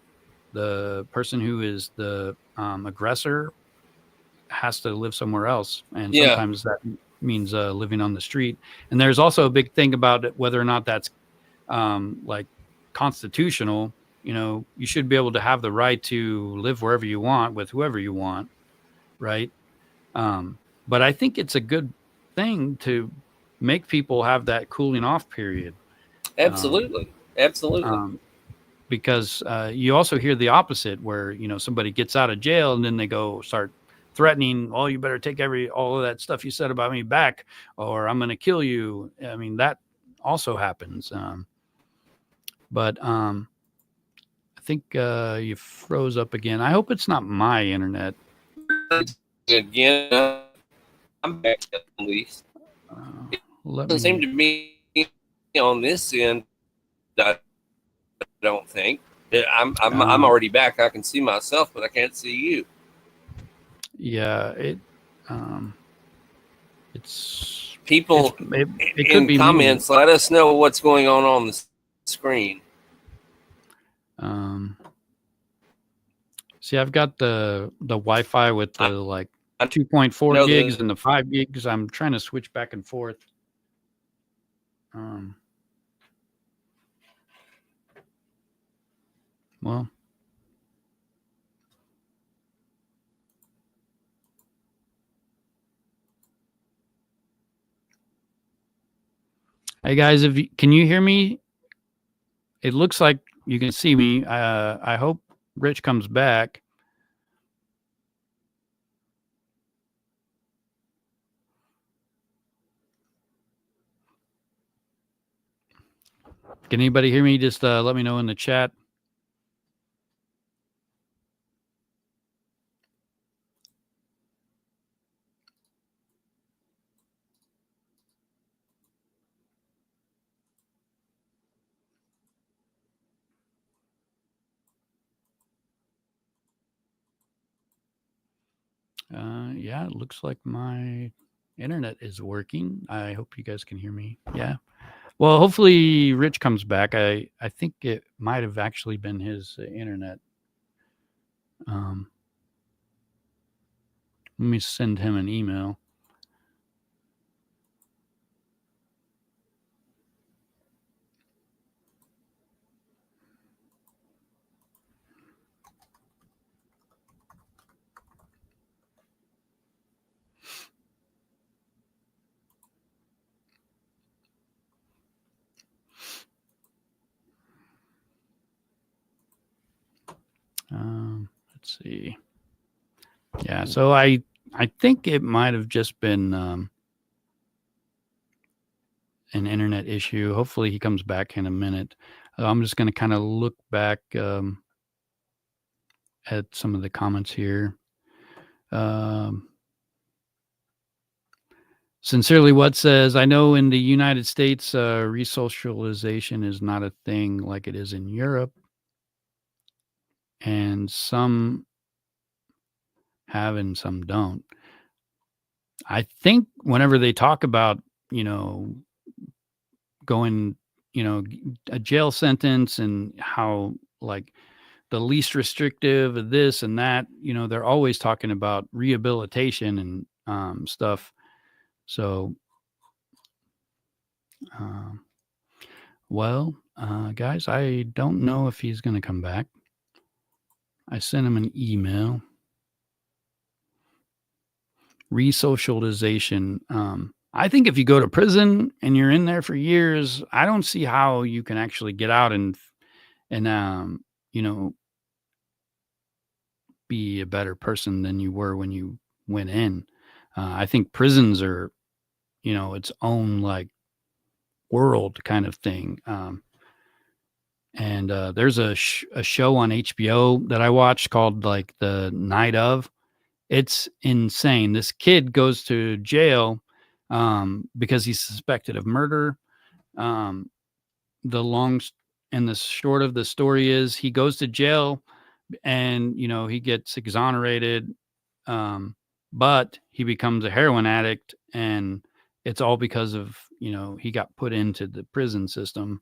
S2: the person who is the aggressor has to live somewhere else. And sometimes that means living on the street. And there's also a big thing about whether or not that's like constitutional. You should be able to have the right to live wherever you want with whoever you want. Right. But I think it's a good thing to make people have that cooling off period.
S1: Absolutely.
S2: Because you also hear the opposite where, somebody gets out of jail and then they go start threatening, oh, you better take all of that stuff you said about me back, or I'm going to kill you. I mean, that also happens. But I think you froze up again. I hope it's not my internet.
S1: Again, I'm back at least. It doesn't seem to be on this end. I don't think. I'm already back. I can see myself, but I can't see you.
S2: Yeah, it's
S1: people
S2: it could be
S1: comments.
S2: me.
S1: Let us know what's going on the screen.
S2: See, I've got the Wi-Fi with the like 2.4 gigs and the 5 gigs. I'm trying to switch back and forth. Well, hey guys, can you hear me? It looks like you can see me. I hope Rich comes back. Can anybody hear me? Just let me know in the chat. Yeah, it looks like my internet is working. I hope you guys can hear me. Yeah. Well, hopefully Rich comes back. I think it might have actually been his internet. Let me send him an email. Let's see. Yeah, so I think it might have just been an internet issue. Hopefully he comes back in a minute. I'm just going to kind of look back at some of the comments here. Sincerely What says, I know in the United States, resocialization is not a thing like it is in Europe. And some have and some don't. I think whenever they talk about, going, a jail sentence and how like the least restrictive of this and that, they're always talking about rehabilitation and stuff. So, guys, I don't know if he's going to come back. I sent him an email. Resocialization. I think if you go to prison and you're in there for years, I don't see how you can actually get out and be a better person than you were when you went in. I think prisons are, its own like world kind of thing. And there's a show on HBO that I watched called like The Night Of. It's insane. This kid goes to jail because he's suspected of murder. The long and the short of the story is he goes to jail and, he gets exonerated. But he becomes a heroin addict, and it's all because of, he got put into the prison system.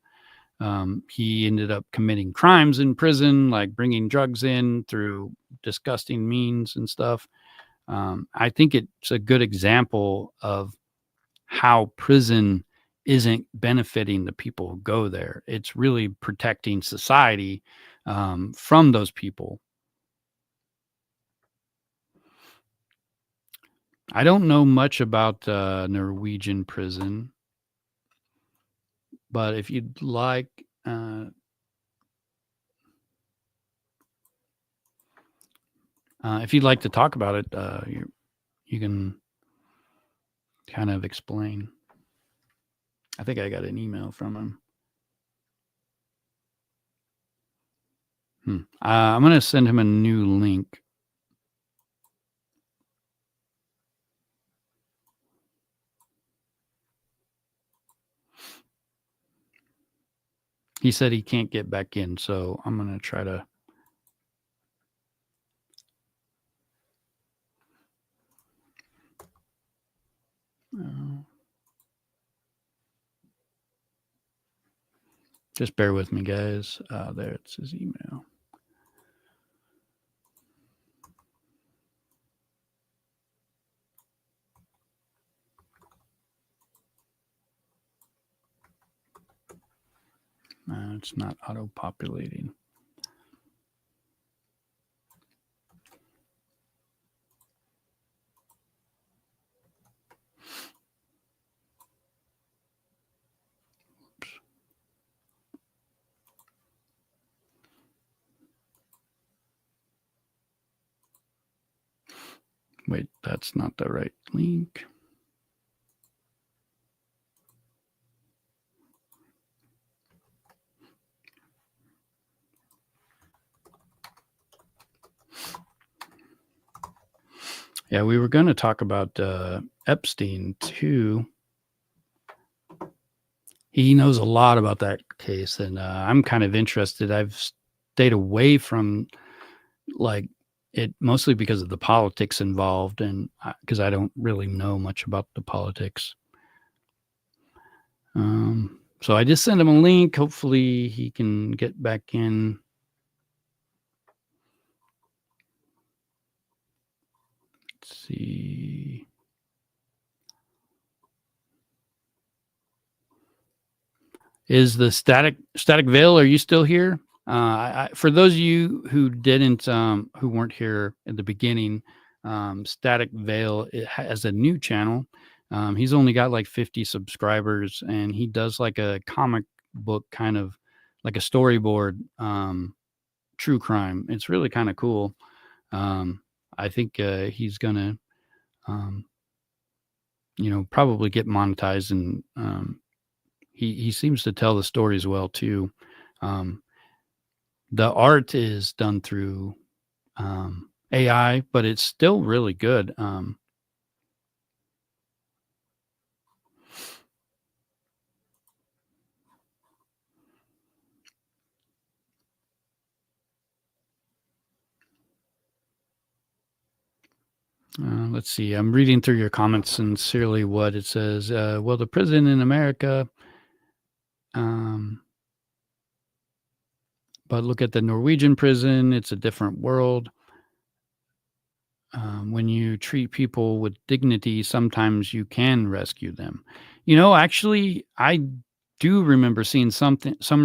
S2: He ended up committing crimes in prison, like bringing drugs in through disgusting means and stuff. I think it's a good example of how prison isn't benefiting the people who go there. It's really protecting society from those people. I don't know much about Norwegian prison, but if you'd like, to talk about it, you can kind of explain. I think I got an email from him. I'm going to send him a new link. He said he can't get back in, so I'm going to try to. Just bear with me, guys. There, it's his email. It's not auto-populating. Wait, that's not the right link. Yeah, we were going to talk about Epstein too. He knows a lot about that case, and I'm kind of interested. I've stayed away from like it mostly because of the politics involved, and because I don't really know much about the politics. So I just sent him a link. Hopefully he can get back in. Let's see. Is the static veil? Are you still here? For those of you who didn't, who weren't here at the beginning, Static Veil has a new channel. He's only got like 50 subscribers, and he does like a comic book kind of like a storyboard true crime. It's really kind of cool. I think he's gonna, probably get monetized, and he seems to tell the stories well too. The art is done through AI, but it's still really good. Let's see. I'm reading through your comments sincerely. What it says. Well, the prison in America. But look at the Norwegian prison. It's a different world. When you treat people with dignity, sometimes you can rescue them. Actually, I do remember seeing some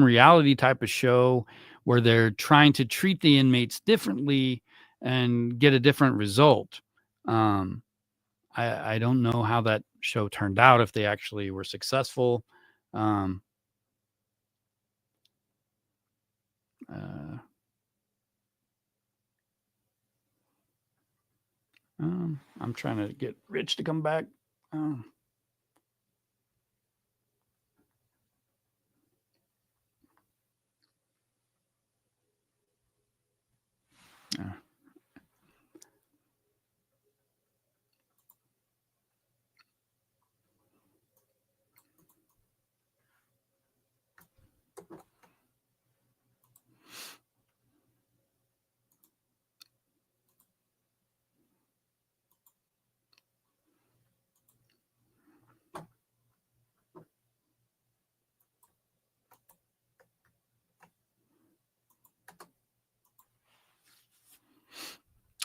S2: reality type of show where they're trying to treat the inmates differently and get a different result. I don't know how that show turned out, if they actually were successful. I'm trying to get Rich to come back.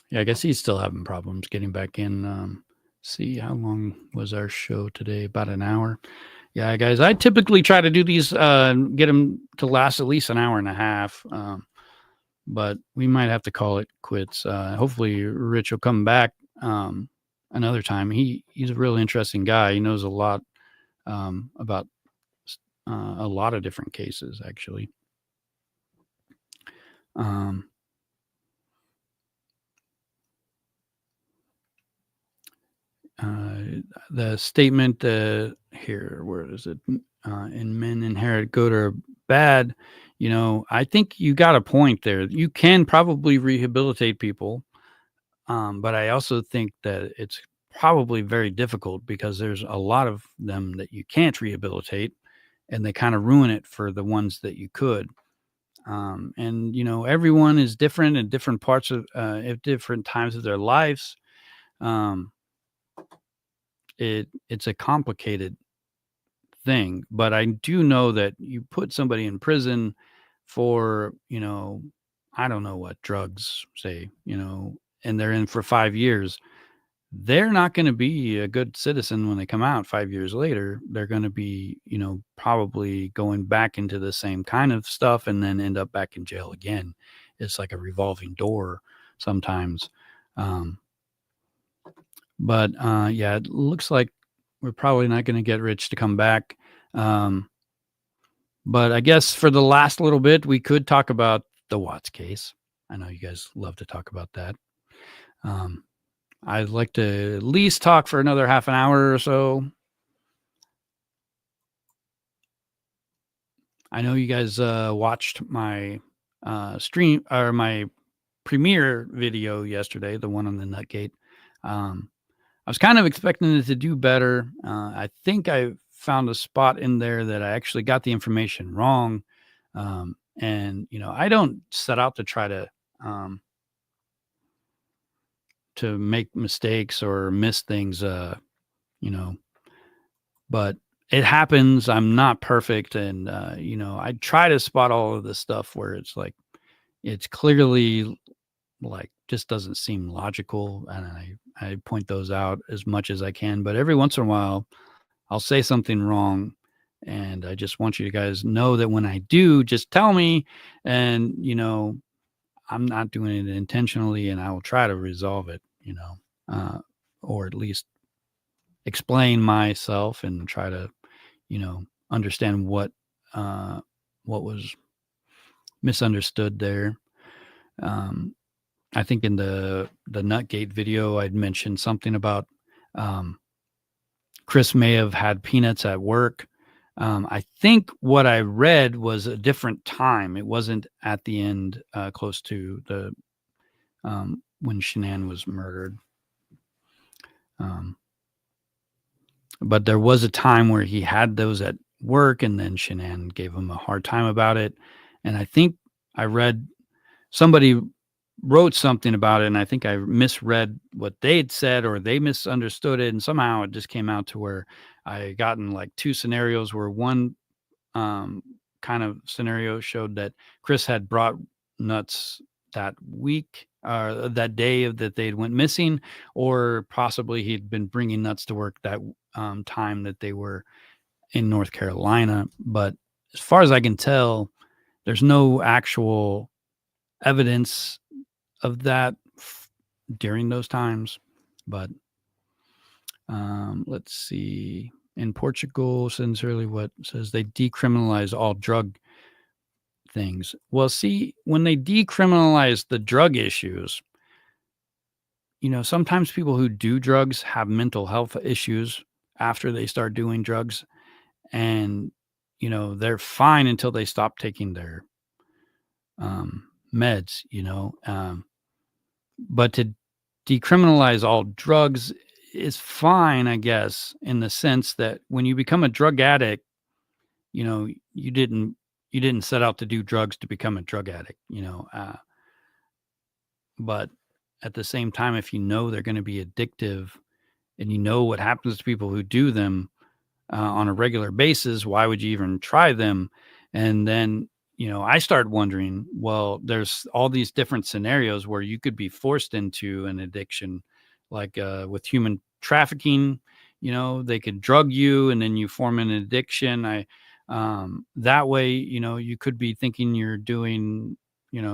S2: Yeah, I guess he's still having problems getting back in. See, how long was our show today? About an hour. Yeah, guys, I typically try to do these, get them to last at least an hour and a half. But we might have to call it quits. Hopefully Rich will come back another time. He's a real interesting guy. He knows a lot about a lot of different cases, actually. The statement here, where is it? and men inherit good or bad, I think you got a point there. You can probably rehabilitate people, but I also think that it's probably very difficult because there's a lot of them that you can't rehabilitate, and they kind of ruin it for the ones that you could. And everyone is different in different parts of at different times of their lives. Um, it's a complicated thing, but I do know that you put somebody in prison for, I don't know what drugs, say, and they're in for 5 years. They're not going to be a good citizen when they come out 5 years later. They're going to be, probably going back into the same kind of stuff and then end up back in jail again. It's like a revolving door sometimes. But yeah, it looks like we're probably not going to get Rich to come back. But I guess for the last little bit, we could talk about the Watts case. I know you guys love to talk about that. I'd like to at least talk for another half an hour or so. I know you guys watched my stream or my premiere video yesterday, the one on the Nutgate. I was kind of expecting it to do better. I think I found a spot in there that I actually got the information wrong. And, I don't set out to try to make mistakes or miss things, but it happens. I'm not perfect. And, I try to spot all of this stuff where it's like, it's clearly like, just doesn't seem logical. And I point those out as much as I can, but every once in a while I'll say something wrong. And I just want you guys know that when I do, just tell me, and, I'm not doing it intentionally, and I will try to resolve it, or at least explain myself and try to, understand what was misunderstood there. I think in the Nutgate video, I'd mentioned something about Chris may have had peanuts at work. I think what I read was a different time. It wasn't at the end, close to the when Shanann was murdered. But there was a time where he had those at work, and then Shanann gave him a hard time about it. And I think I read somebody wrote something about it, and I think I misread what they'd said, or they misunderstood it, and somehow it just came out to where I gotten like two scenarios where one kind of scenario showed that Chris had brought nuts that week, that day that they went missing, or possibly he'd been bringing nuts to work that time that they were in North Carolina. But as far as I can tell, there's no actual evidence of that during those times. But let's see. In Portugal, sincerely, what says they decriminalize all drug things. Well, see, when they decriminalize the drug issues, sometimes people who do drugs have mental health issues after they start doing drugs, and they're fine until they stop taking their meds. But to decriminalize all drugs is fine, I guess, in the sense that when you become a drug addict, you didn't set out to do drugs to become a drug addict, but at the same time, if they're going to be addictive, and what happens to people who do them on a regular basis, why would you even try them? And then, I started wondering, well, there's all these different scenarios where you could be forced into an addiction, like with human trafficking. They could drug you and then you form an addiction. That way, you could be thinking you're doing,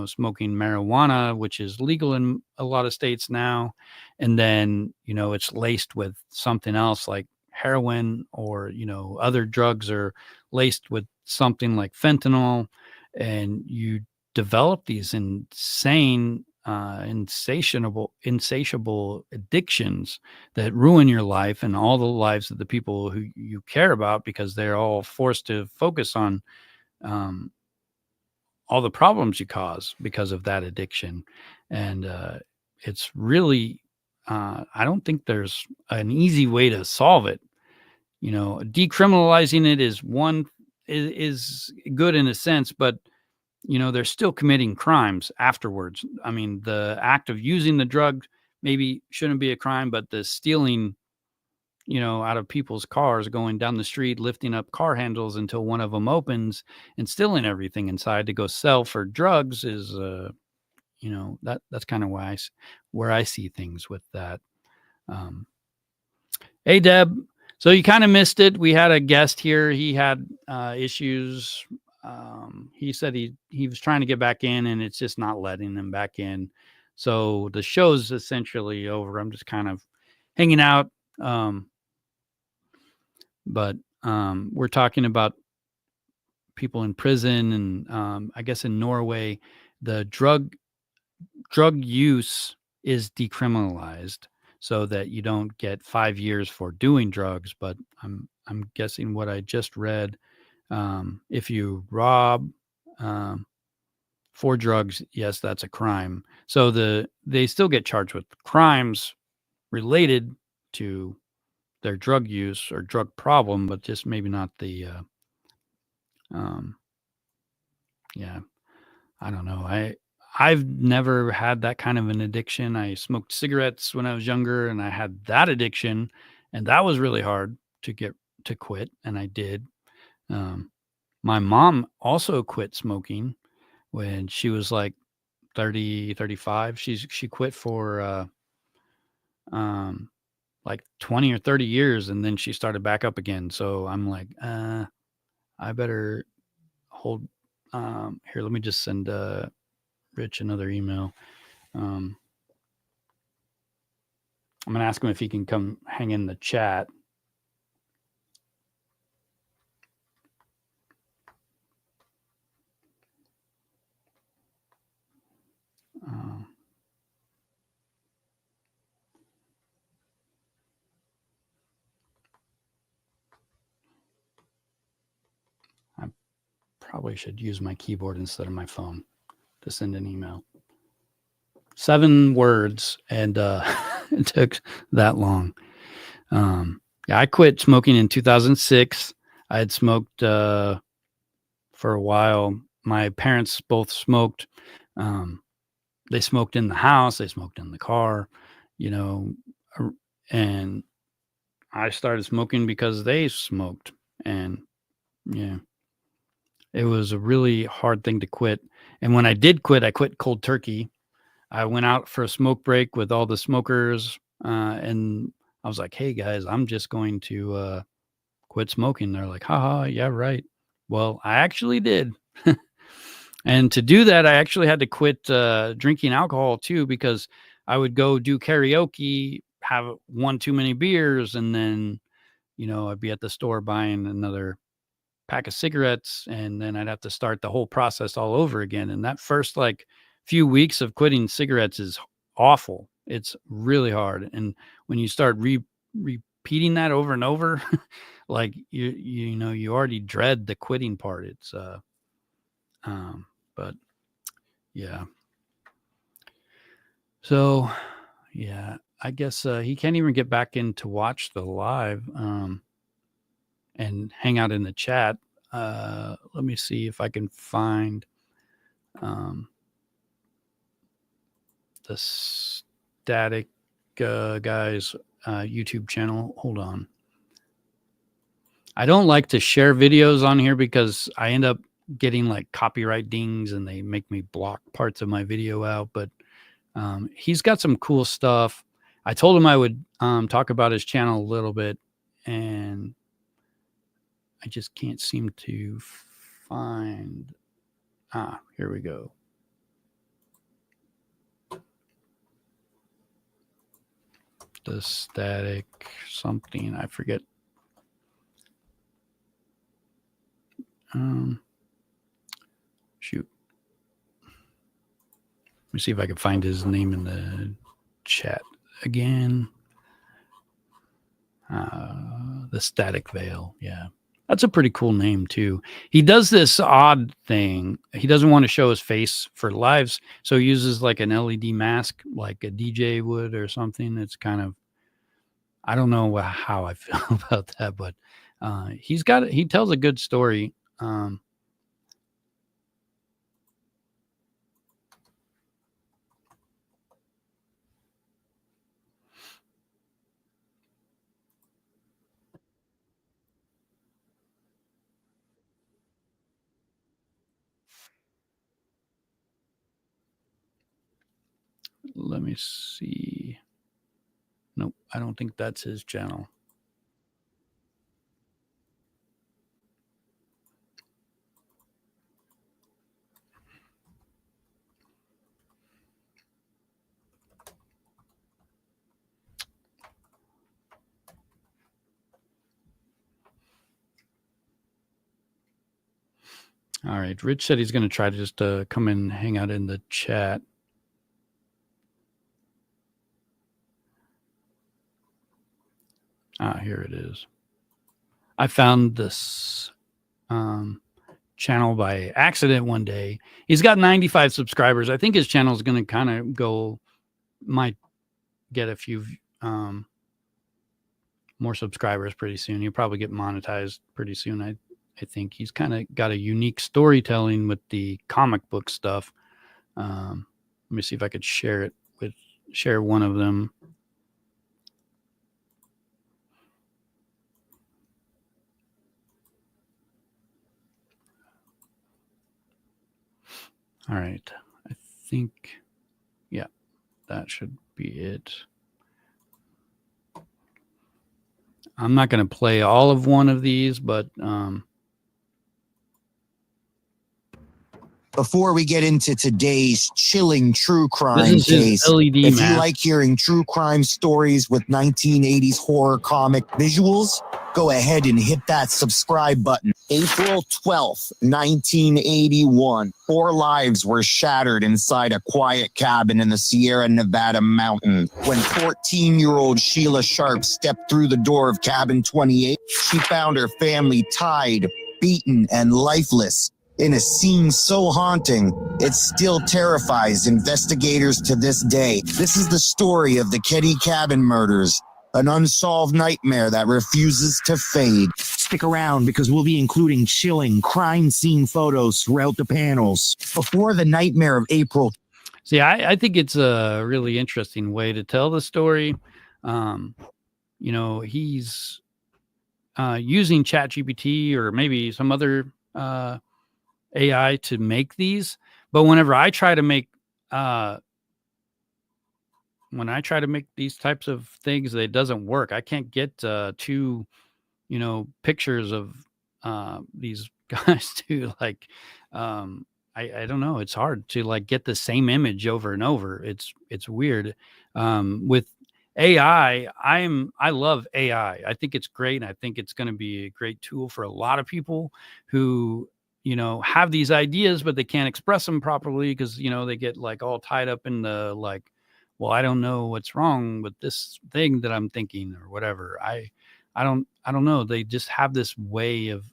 S2: smoking marijuana, which is legal in a lot of states now. And then, it's laced with something else like heroin, or, other drugs are laced with something like fentanyl, and you develop these insane insatiable addictions that ruin your life and all the lives of the people who you care about, because they're all forced to focus on all the problems you cause because of that addiction. And it's really, I don't think there's an easy way to solve it. You know, decriminalizing it is good in a sense, but you know, they're still committing crimes afterwards. I mean, the act of using the drug maybe shouldn't be a crime, but the stealing, you know, out of people's cars, going down the street, lifting up car handles until one of them opens and stealing everything inside to go sell for drugs is, you know, that's kind of where I see things with that. Hey, Deb. So you kind of missed it. We had a guest here. He had issues. He said he was trying to get back in and it's just not letting him back in. So the show's essentially over. I'm just kind of hanging out. But we're talking about people in prison, and I guess in Norway, the drug use is decriminalized so that you don't get 5 years for doing drugs. But I'm guessing what I just read, if you rob for drugs, yes, that's a crime. So they still get charged with crimes related to their drug use or drug problem, but just maybe not the yeah, I don't know. I've never had that kind of an addiction. I smoked cigarettes when I was younger, and I had that addiction, and that was really hard to quit, and I did. My mom also quit smoking when she was like 30, 35. She quit for like 20 or 30 years, and then she started back up again. So I'm like, I better hold here. Let me just send Rich another email. I'm gonna ask him if he can come hang in the chat. I probably should use my keyboard instead of my phone to send an email. 7 words, and it took that long. Yeah, I quit smoking in 2006. I had smoked for a while. My parents both smoked. They smoked in the house. They smoked in the car, you know, and I started smoking because they smoked. And yeah, it was a really hard thing to quit. And when I did quit, I quit cold turkey. I went out for a smoke break with all the smokers, and I was like, hey guys, I'm just going to quit smoking. They're like, haha, yeah, right. Well, I actually did. And to do that, I actually had to quit drinking alcohol too, because I would go do karaoke, have one too many beers, and then, you know, I'd be at the store buying another pack of cigarettes, and then I'd have to start the whole process all over again. And that first like few weeks of quitting cigarettes is awful. It's really hard. And when you start repeating that over and over, like you know, you already dread the quitting part. It's but yeah. So yeah, I guess he can't even get back in to watch the live and hang out in the chat. Let me see if I can find the Static Guys YouTube channel. Hold on. I don't like to share videos on here because I end up getting like copyright dings and they make me block parts of my video out. But he's got some cool stuff. I told him I would talk about his channel a little bit, and I just can't seem to find. Here we go. The Static something, I forget. Shoot. Let me see if I can find his name in the chat again. The Static Veil. Yeah. That's a pretty cool name too. He does this odd thing. He doesn't want to show his face for lives. So he uses like an LED mask, like a DJ would or something. It's kind of, I don't know how I feel about that, but he tells a good story. Let me see. Nope, I don't think that's his channel. All right. Rich said he's going to try to just come and hang out in the chat. Here it is. I found this channel by accident one day. He's got 95 subscribers. I think his channel is going to kind of might get a few more subscribers pretty soon. He'll probably get monetized pretty soon. I think he's kind of got a unique storytelling with the comic book stuff. Let me see if I could share one of them. All right. I think, yeah, that should be it. I'm not going to play all of one of these, but
S6: before we get into today's chilling true crime
S2: this is
S6: case,
S2: his LED
S6: if
S2: mask.
S6: you like hearing true crime stories with 1980s horror comic visuals, go ahead and hit that subscribe button. April 12th, 1981. 4 lives were shattered inside a quiet cabin in the Sierra Nevada mountain. When 14-year-old Sheila Sharp stepped through the door of cabin 28, she found her family tied, beaten, and lifeless in a scene so haunting, it still terrifies investigators to this day. This is the story of the Ketty Cabin murders, an unsolved nightmare that refuses to fade. Stick around because we'll be including chilling crime scene photos throughout the panels. Before the nightmare of April.
S2: See, I think it's a really interesting way to tell the story. He's using ChatGPT or maybe some other AI to make these, but whenever I try to make these types of things, it doesn't work. I can't get two pictures of these guys to like I don't know, it's hard to like get the same image over and over. It's weird. With AI, I love AI. I think it's great. I think it's going to be a great tool for a lot of people who have these ideas, but they can't express them properly because, they get like all tied up in the like, well, I don't know what's wrong with this thing that I'm thinking or whatever. I don't know. They just have this way of,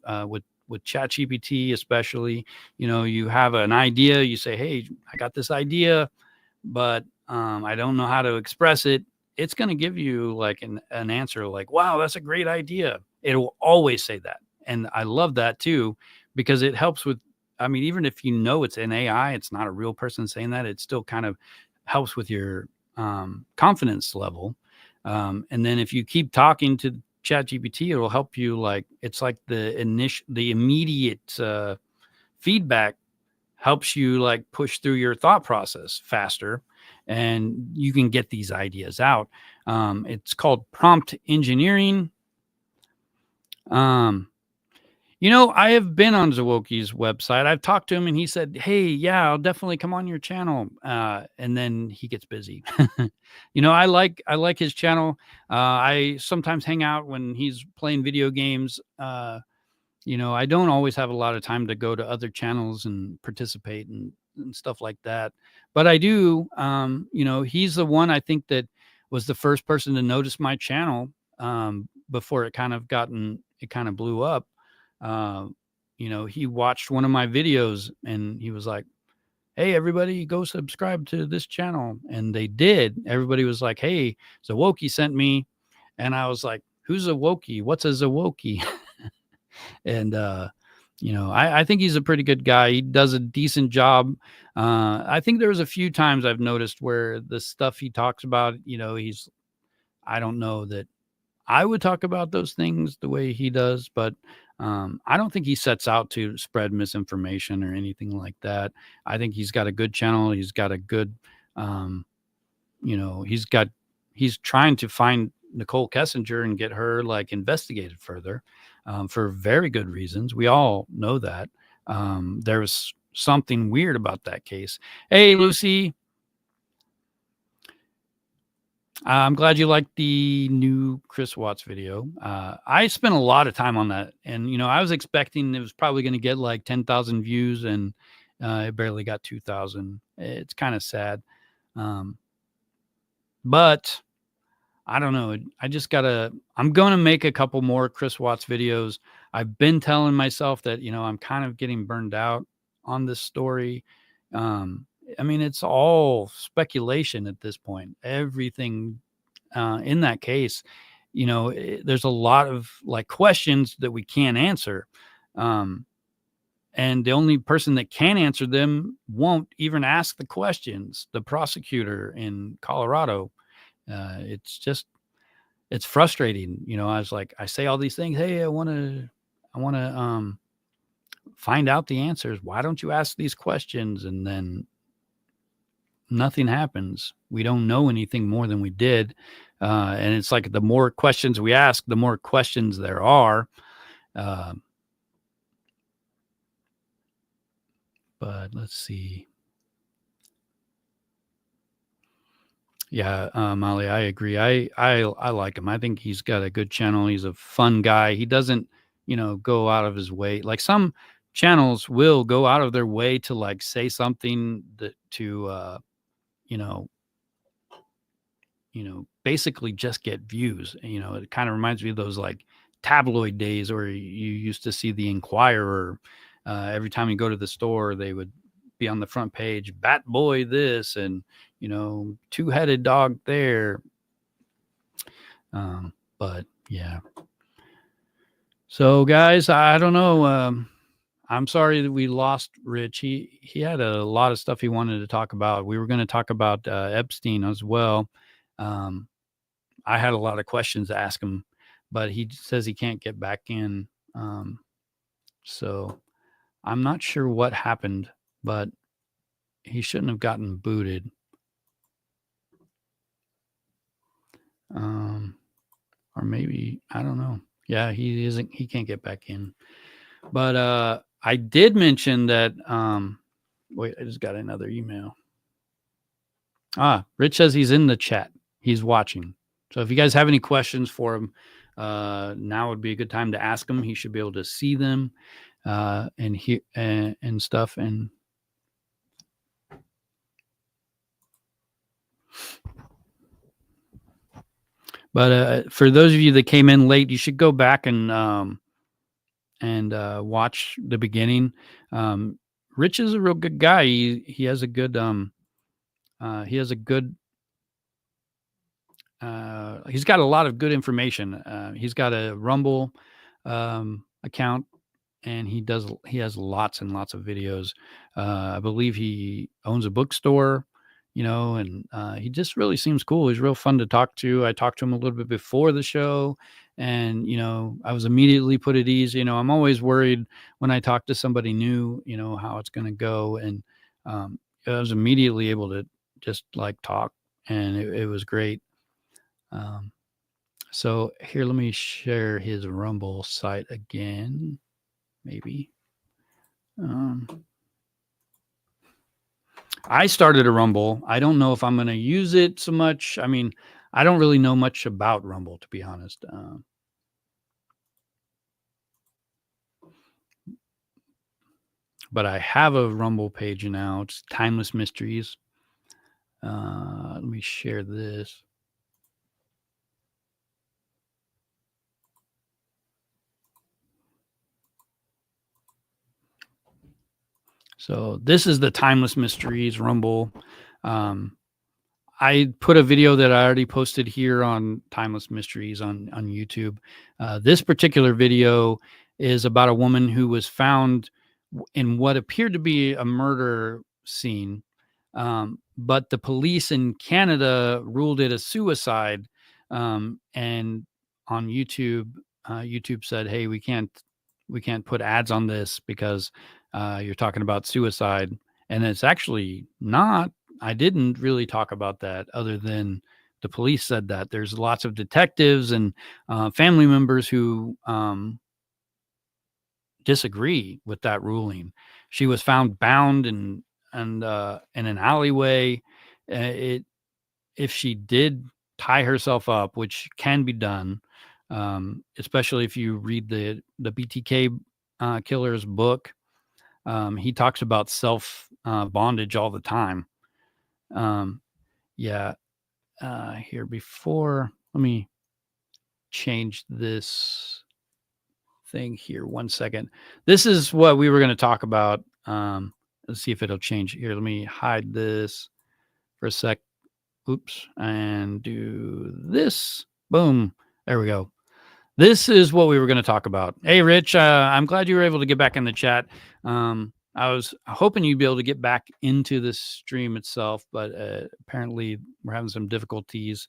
S2: with ChatGPT, especially, you have an idea, you say, hey, I got this idea, but I don't know how to express it. It's going to give you like an answer like, wow, that's a great idea. It will always say that. And I love that too, because it helps with, even if it's an AI, it's not a real person saying that, it still kind of helps with your confidence level. And then if you keep talking to ChatGPT, it will help you. Like, it's like the immediate feedback helps you like push through your thought process faster, and you can get these ideas out. It's called prompt engineering. I have been on Zawoki's website. I've talked to him and he said, hey, yeah, I'll definitely come on your channel. And then he gets busy. I like his channel. I sometimes hang out when he's playing video games. I don't always have a lot of time to go to other channels and participate. And, and stuff like that. But I do, he's the one I think that was the first person to notice my channel before it kind of blew up. He watched one of my videos and he was like, "Hey, everybody, go subscribe to this channel." And they did. Everybody was like, "Hey, Zawoki sent me." And I was like, "Who's Zawoki? What's a Zawoki?" And, I think he's a pretty good guy. He does a decent job. I think there was a few times I've noticed where the stuff he talks about, I don't know that I would talk about those things the way he does, but I don't think he sets out to spread misinformation or anything like that. I think he's got a good channel. He's got a good, he's trying to find Nicole Kessinger and get her like investigated further for very good reasons. We all know that. There was something weird about that case. Hey, Lucy. I'm glad you liked the new Chris Watts video. I spent a lot of time on that. And, I was expecting it was probably going to get like 10,000 views and it barely got 2,000. It's kind of sad. But I don't know. I'm going to make a couple more Chris Watts videos. I've been telling myself that, I'm kind of getting burned out on this story. It's all speculation at this point. Everything in that case, there's a lot of like questions that we can't answer. And the only person that can answer them won't even ask the questions. The prosecutor in Colorado. It's frustrating. I say all these things. Hey, I want to find out the answers. Why don't you ask these questions? And then nothing happens. We don't know anything more than we did. And it's like the more questions we ask, the more questions there are. But let's see. Yeah, Molly, I agree. I like him. I think he's got a good channel. He's a fun guy. He doesn't, go out of his way. Like some channels will go out of their way to like say something that to basically just get views. It kind of reminds me of those like tabloid days where you used to see the Inquirer. Every time you go to the store, they would be on the front page, Bat Boy this and, two-headed dog there. But yeah. So guys, I don't know. I'm sorry that we lost Rich. He had a lot of stuff he wanted to talk about. We were going to talk about Epstein as well. I had a lot of questions to ask him, but he says he can't get back in. So I'm not sure what happened, but he shouldn't have gotten booted. Or maybe, I don't know. Yeah, he can't get back in. But I did mention that wait, I just got another email. Rich says he's in the chat. He's watching. So if you guys have any questions for him, now would be a good time to ask him. He should be able to see them and hear and stuff. And but for those of you that came in late, you should go back and watch the beginning. Rich is a real good guy. He has a good he's got a lot of good information. He's got a Rumble account, and he has lots and lots of videos. I believe he owns a bookstore, and he just really seems cool. He's real fun to talk to. I talked to him a little bit before the show, and I was immediately put at ease. I'm always worried when I talk to somebody new, how it's going to go, and I was immediately able to just like talk, and it was great. So here, let me share his Rumble site again, maybe. I started a Rumble. I don't know if I'm going to use it so much. I mean, I don't really know much about Rumble, to be honest. but I have a Rumble page now. It's Timeless Mysteries. Let me share this. So this is the Timeless Mysteries Rumble. I put a video that I already posted here on Timeless Mysteries on YouTube. This particular video is about a woman who was found in what appeared to be a murder scene. But the police in Canada ruled it a suicide. And on YouTube, YouTube said, hey, we can't put ads on this because you're talking about suicide. And it's actually not. I didn't really talk about that other than the police said that. There's lots of detectives and family members who disagree with that ruling. She was found bound in an alleyway. If she did tie herself up, which can be done, especially if you read the BTK killer's book, he talks about self bondage all the time. Here before, let me change this thing here 1 second. This is what we were going to talk about. Let's see if it'll change here. Let me hide this for a sec. Oops. And do this. Boom. There we go. This is what we were going to talk about. Hey, Rich, I'm glad you were able to get back in the chat. I was hoping you'd be able to get back into the stream itself, but apparently we're having some difficulties.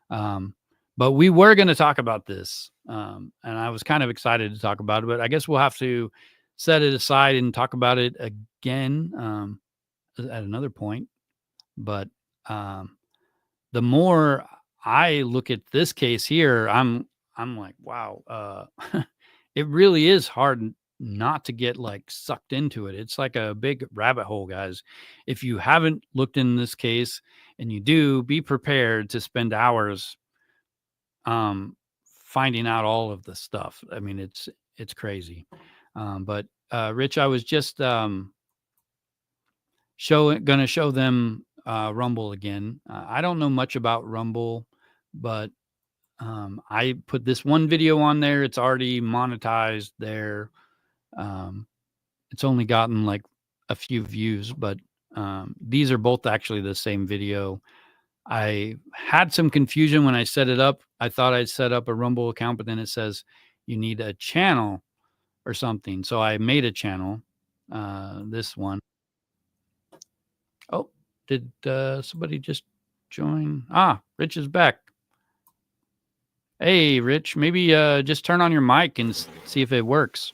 S2: But we were going to talk about this, and I was kind of excited to talk about it, but I guess we'll have to set it aside and talk about it again at another point. But the more I look at this case here, I'm like, wow, it really is hard not to get like sucked into it. It's like a big rabbit hole, guys. If you haven't looked in this case and you do, be prepared to spend hours finding out all of the stuff. I mean, it's crazy. But Rich, I was just gonna show them Rumble again. I don't know much about Rumble, but I put this one video on there. It's already monetized there. It's only gotten like a few views, but these are both actually the same video. I had some confusion when I set it up. I thought I'd set up a Rumble account, but then it says you need a channel or something. So I made a channel, this one. Oh, did somebody just join? Rich is back. Hey, Rich, maybe just turn on your mic and see if it works.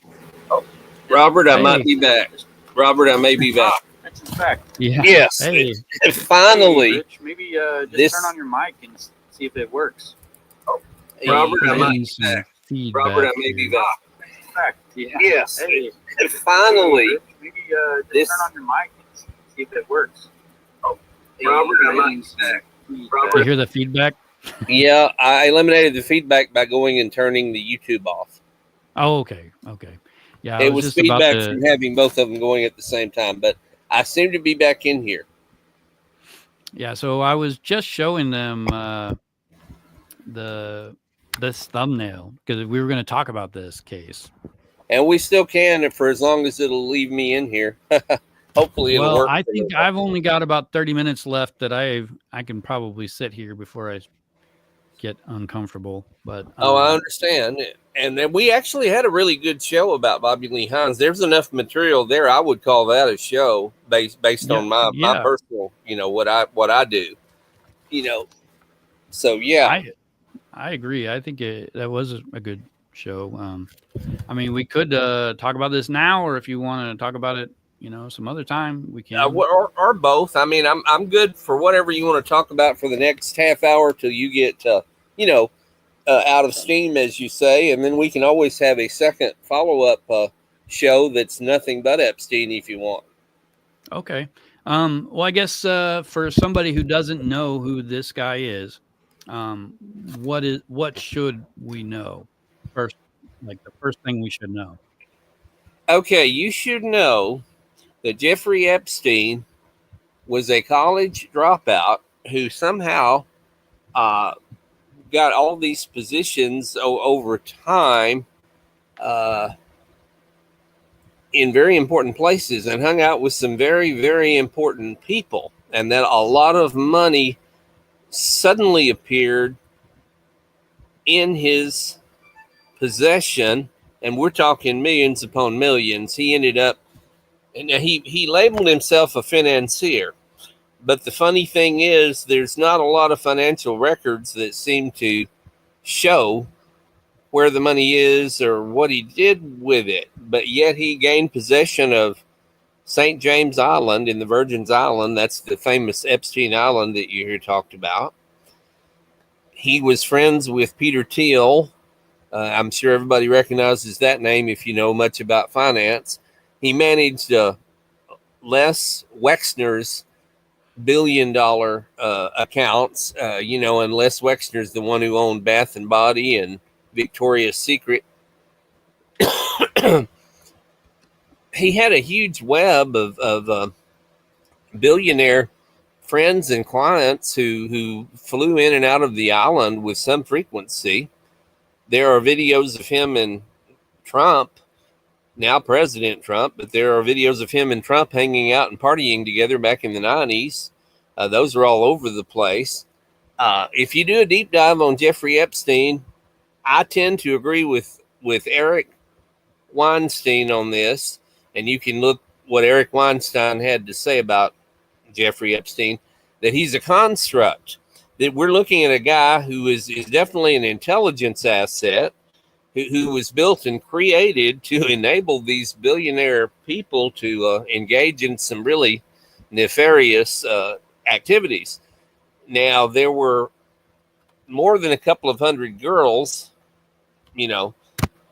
S1: Robert, I might be back. Robert, I may be back.
S2: Rich is back. Yeah.
S1: Yes.
S2: Hey.
S1: Finally.
S2: Hey, Rich, maybe just turn on your mic and see if it works.
S1: Robert, I might be back. Robert, I may be back.
S2: Yeah.
S1: Yes.
S2: Hey.
S1: Finally.
S2: Rich, maybe just turn on your mic and see if it works.
S1: Robert, I might be back.
S2: You hear the feedback?
S1: Yeah, I eliminated the feedback by going and turning the YouTube off.
S2: Oh, okay. Okay. Yeah.
S1: It was feedback from having both of them going at the same time, but I seem to be back in here.
S2: Yeah, so I was just showing them this thumbnail because we were going to talk about this case.
S1: And we still can for as long as it'll leave me in here. Hopefully it'll work.
S2: I think I've only got about 30 minutes left that I can probably sit here before I get uncomfortable. But
S1: I understand. And then we actually had a really good show about Bobby Lee Hines. There's enough material there. I would call that a show based on my personal, what I do, So yeah,
S2: I agree. I think that was a good show. I mean, we could talk about this now, or if you want to talk about it, some other time, we can.
S1: Or both. I mean, I'm good for whatever you want to talk about for the next half hour till you get out of steam, as you say, and then we can always have a second follow-up show that's nothing but Epstein if you want.
S2: Okay. Well, I guess for somebody who doesn't know who this guy is, what should we know first? Like the first thing we should know.
S1: Okay, you should know that Jeffrey Epstein was a college dropout who somehow got all these positions over time in very important places and hung out with some very, very important people, and that a lot of money suddenly appeared in his possession, and we're talking millions upon millions. He ended up, and he labeled himself a financier, but the funny thing is there's not a lot of financial records that seem to show where the money is or what he did with it, but yet he gained possession of St. James Island in the Virgin Islands. That's the famous Epstein Island that you hear talked about. He was friends with Peter Thiel. I'm sure everybody recognizes that name if you know much about finance. He managed Les Wexner's billion-dollar accounts, and Les Wexner's the one who owned Bath and Body and Victoria's Secret. He had a huge web of billionaire friends and clients who flew in and out of the island with some frequency. There are videos of him and Trump, now President Trump, but there are videos of him and Trump hanging out and partying together back in the 90s. Those are all over the place. If you do a deep dive on Jeffrey Epstein, I tend to agree with Eric Weinstein on this, and you can look what Eric Weinstein had to say about Jeffrey Epstein, that he's a construct, that we're looking at a guy who is definitely an intelligence asset, who was built and created to enable these billionaire people to engage in some really nefarious activities. Now, there were more than a couple of hundred girls.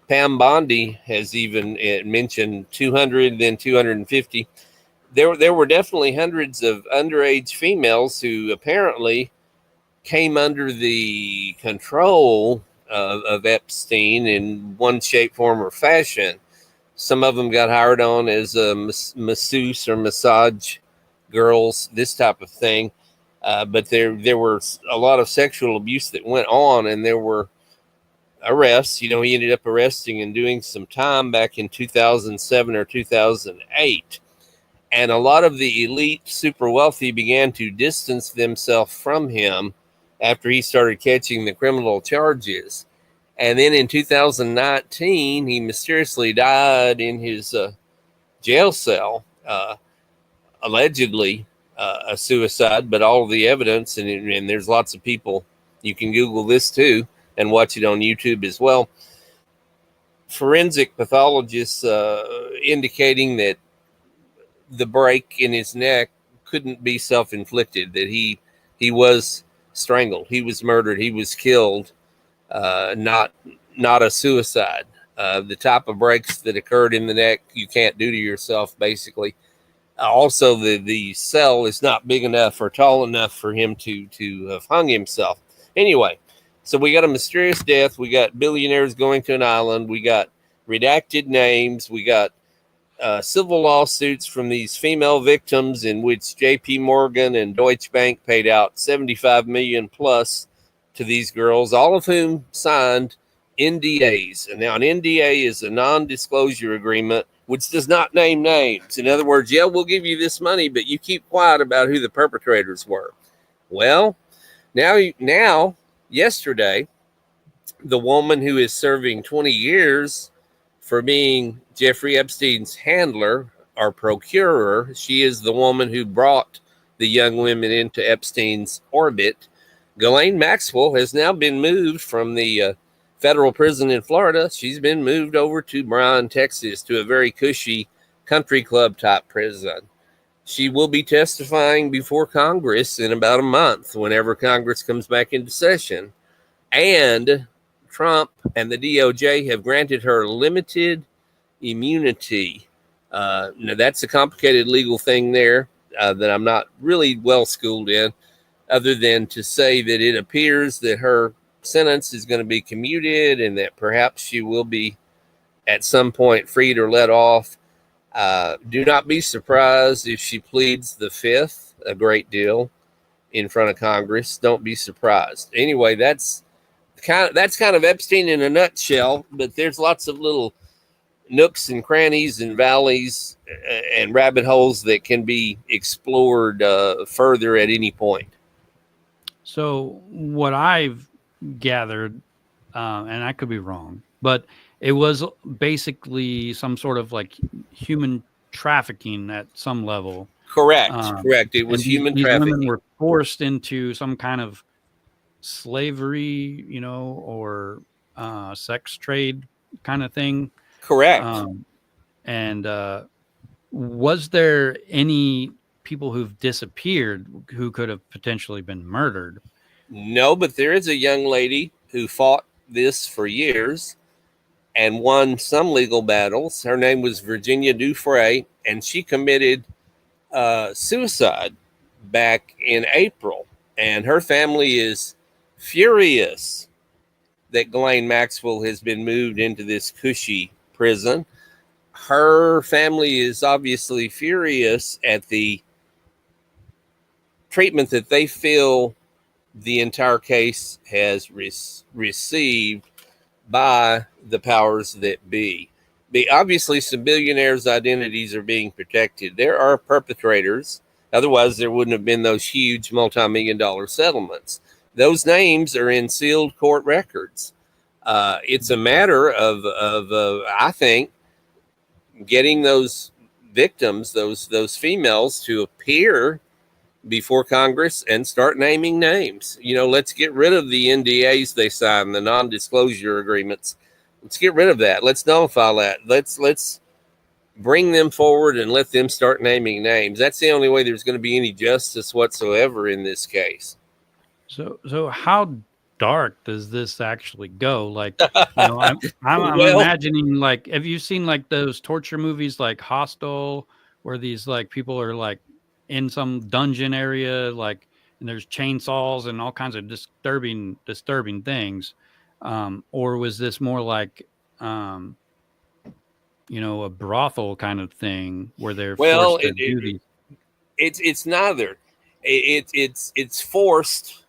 S1: Pam Bondi has even mentioned 200, then 250. There were definitely hundreds of underage females who apparently came under the control of Epstein in one shape, form, or fashion. Some of them got hired on as masseuse or massage girls, this type of thing. But there were a lot of sexual abuse that went on, and there were arrests. He ended up arresting and doing some time back in 2007 or 2008. And a lot of the elite, super wealthy began to distance themselves from him after he started catching the criminal charges. And then in 2019, he mysteriously died in his jail cell, allegedly a suicide, but all of the evidence, and there's lots of people, you can Google this too and watch it on YouTube as well. Forensic pathologists indicating that the break in his neck couldn't be self-inflicted, that he was strangled, he was murdered, he was killed, not a suicide. The type of breaks that occurred in the neck you can't do to yourself, basically. Also, the cell is not big enough or tall enough for him to have hung himself. Anyway, so we got a mysterious death. We got billionaires going to an island. We got redacted names. We got civil lawsuits from these female victims in which JP Morgan and Deutsche Bank paid out $75 million plus to these girls, all of whom signed NDAs. And now an NDA is a non-disclosure agreement, which does not name names. In other words, yeah, we'll give you this money, but you keep quiet about who the perpetrators were. Well, now yesterday, the woman who is serving 20 years for being Jeffrey Epstein's handler or procurer, she is the woman who brought the young women into Epstein's orbit. Ghislaine Maxwell has now been moved from the federal prison in Florida. She's been moved over to Bryan, Texas, to a very cushy country club type prison. She will be testifying before Congress in about a month, whenever Congress comes back into session. And Trump and the DOJ have granted her limited immunity. Now, that's a complicated legal thing there that I'm not really well schooled in, other than to say that it appears that her sentence is going to be commuted and that perhaps she will be at some point freed or let off. Do not be surprised if she pleads the fifth a great deal in front of Congress. Don't be surprised. Anyway, that's kind of Epstein in a nutshell, but there's lots of little nooks and crannies and valleys and rabbit holes that can be explored further at any point.
S2: So what I've gathered, and I could be wrong, but it was basically some sort of like human trafficking at some level.
S1: Correct. It was human trafficking.
S2: Women were forced into some kind of slavery, or sex trade kind of thing.
S1: Correct.
S2: Was there any people who've disappeared who could have potentially been murdered?
S1: No, but there is a young lady who fought this for years and won some legal battles. Her name was Virginia Dufresne, and she committed suicide back in April. And her family is furious that Ghislaine Maxwell has been moved into this cushy prison. Her family is obviously furious at the treatment that they feel the entire case has received by the powers that be. Obviously, some billionaires' identities are being protected. There are perpetrators. Otherwise, there wouldn't have been those huge multi-million-dollar settlements. Those names are in sealed court records. It's a matter of I think, getting those victims, those females, to appear before Congress and start naming names. Let's get rid of the NDAs they sign, the non-disclosure agreements. Let's get rid of that. Let's nullify that. Let's bring them forward and let them start naming names. That's the only way there's going to be any justice whatsoever in this case.
S2: So how dark does this actually go? Like, I'm imagining, like, have you seen like those torture movies like Hostel, where these like people are like in some dungeon area, like, and there's chainsaws and all kinds of disturbing things? Or was this more like, a brothel kind of thing where they're forced to do these?
S1: It's neither. It's forced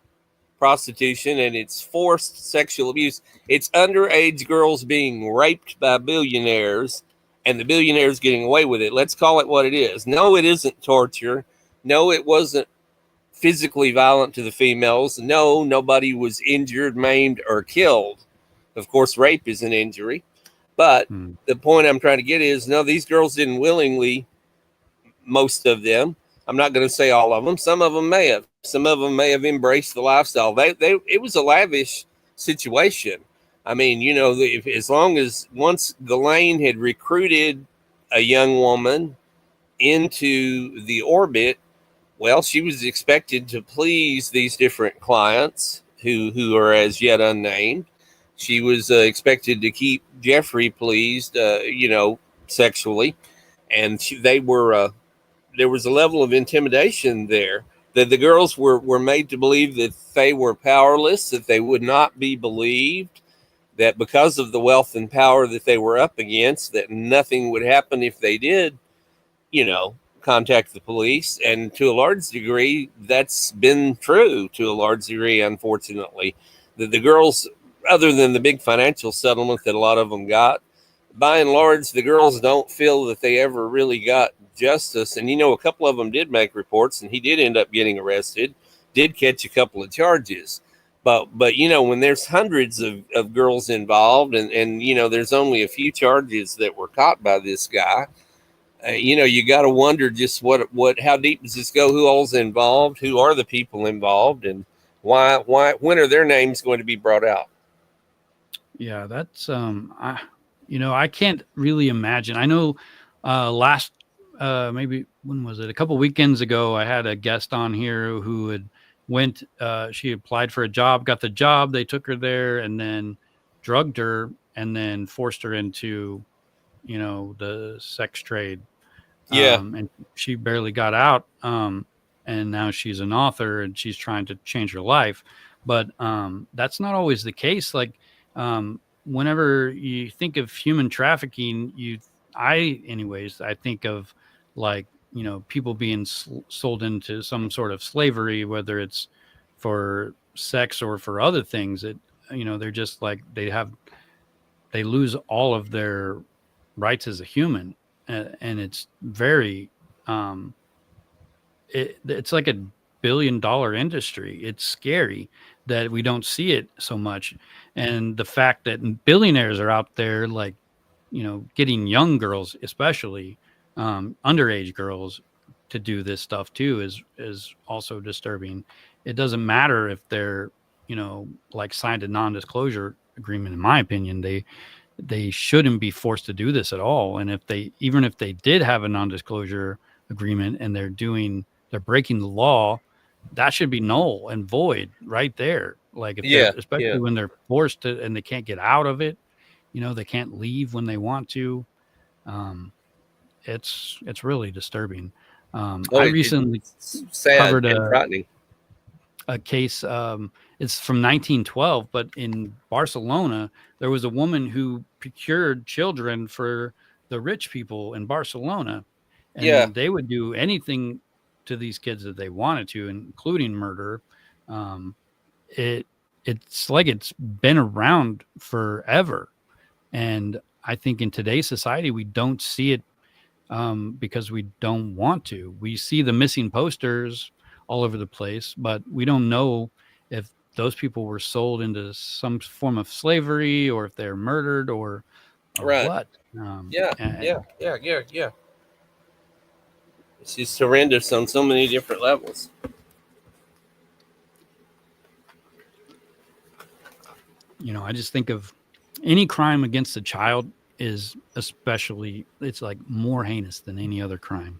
S1: prostitution and it's forced sexual abuse. It's underage girls being raped by billionaires, and the billionaires getting away with it. Let's call it what it is. No, it isn't torture. No, it wasn't physically violent to the females. No, nobody was injured, maimed, or killed. Of course, rape is an injury. But the point I'm trying to get is, no, these girls didn't willingly, most of them. I'm not going to say all of them. Some of them may have. Some of them may have embraced the lifestyle. It was a lavish situation. I mean, as long as once Ghislaine had recruited a young woman into the orbit, well, she was expected to please these different clients who are as yet unnamed. She was expected to keep Jeffrey pleased, sexually. And there was a level of intimidation there that the girls were made to believe that they were powerless, that they would not be believed, that because of the wealth and power that they were up against, that nothing would happen if they did, contact the police. And to a large degree, that's been true to a large degree, unfortunately. The girls, other than the big financial settlement that a lot of them got, by and large, the girls don't feel that they ever really got justice. And, a couple of them did make reports, and he did end up getting arrested, did catch a couple of charges. But when there's hundreds of girls involved and there's only a few charges that were caught by this guy, you got to wonder just how deep does this go? Who all's involved? Who are the people involved? And why, when are their names going to be brought out?
S2: Yeah, that's, I can't really imagine. I know last, maybe, when was it? A couple weekends ago, I had a guest on here who had she applied for a job, got the job. They took her there and then drugged her and then forced her into, the sex trade.
S1: Yeah.
S2: And she barely got out. And now she's an author and she's trying to change her life. But that's not always the case. Like, whenever you think of human trafficking, anyways, I think of like, people being sold into some sort of slavery, whether it's for sex or for other things. They're just like, they lose all of their rights as a human. And it's very, it's like $1 billion industry. It's scary that we don't see it so much. And the fact that billionaires are out there, like, getting young girls, especially underage girls, to do this stuff too is also disturbing. It doesn't matter if they're, like, signed a non-disclosure agreement. In my opinion, they shouldn't be forced to do this at all. And even if they did have a non-disclosure agreement and they're breaking the law, that should be null and void right there. Like, especially when they're forced to, and they can't get out of it, they can't leave when they want to. It's really disturbing. I recently covered a case. It's from 1912, but in Barcelona, there was a woman who procured children for the rich people in Barcelona, and they would do anything to these kids that they wanted to, including murder. It's like it's been around forever, and I think in today's society we don't see it because we don't want to. We see the missing posters all over the place, but we don't know if those people were sold into some form of slavery or if they're murdered or what.
S1: Yeah. It's just horrendous on so many different levels.
S2: I just think of any crime against a child is it's like more heinous than any other crime.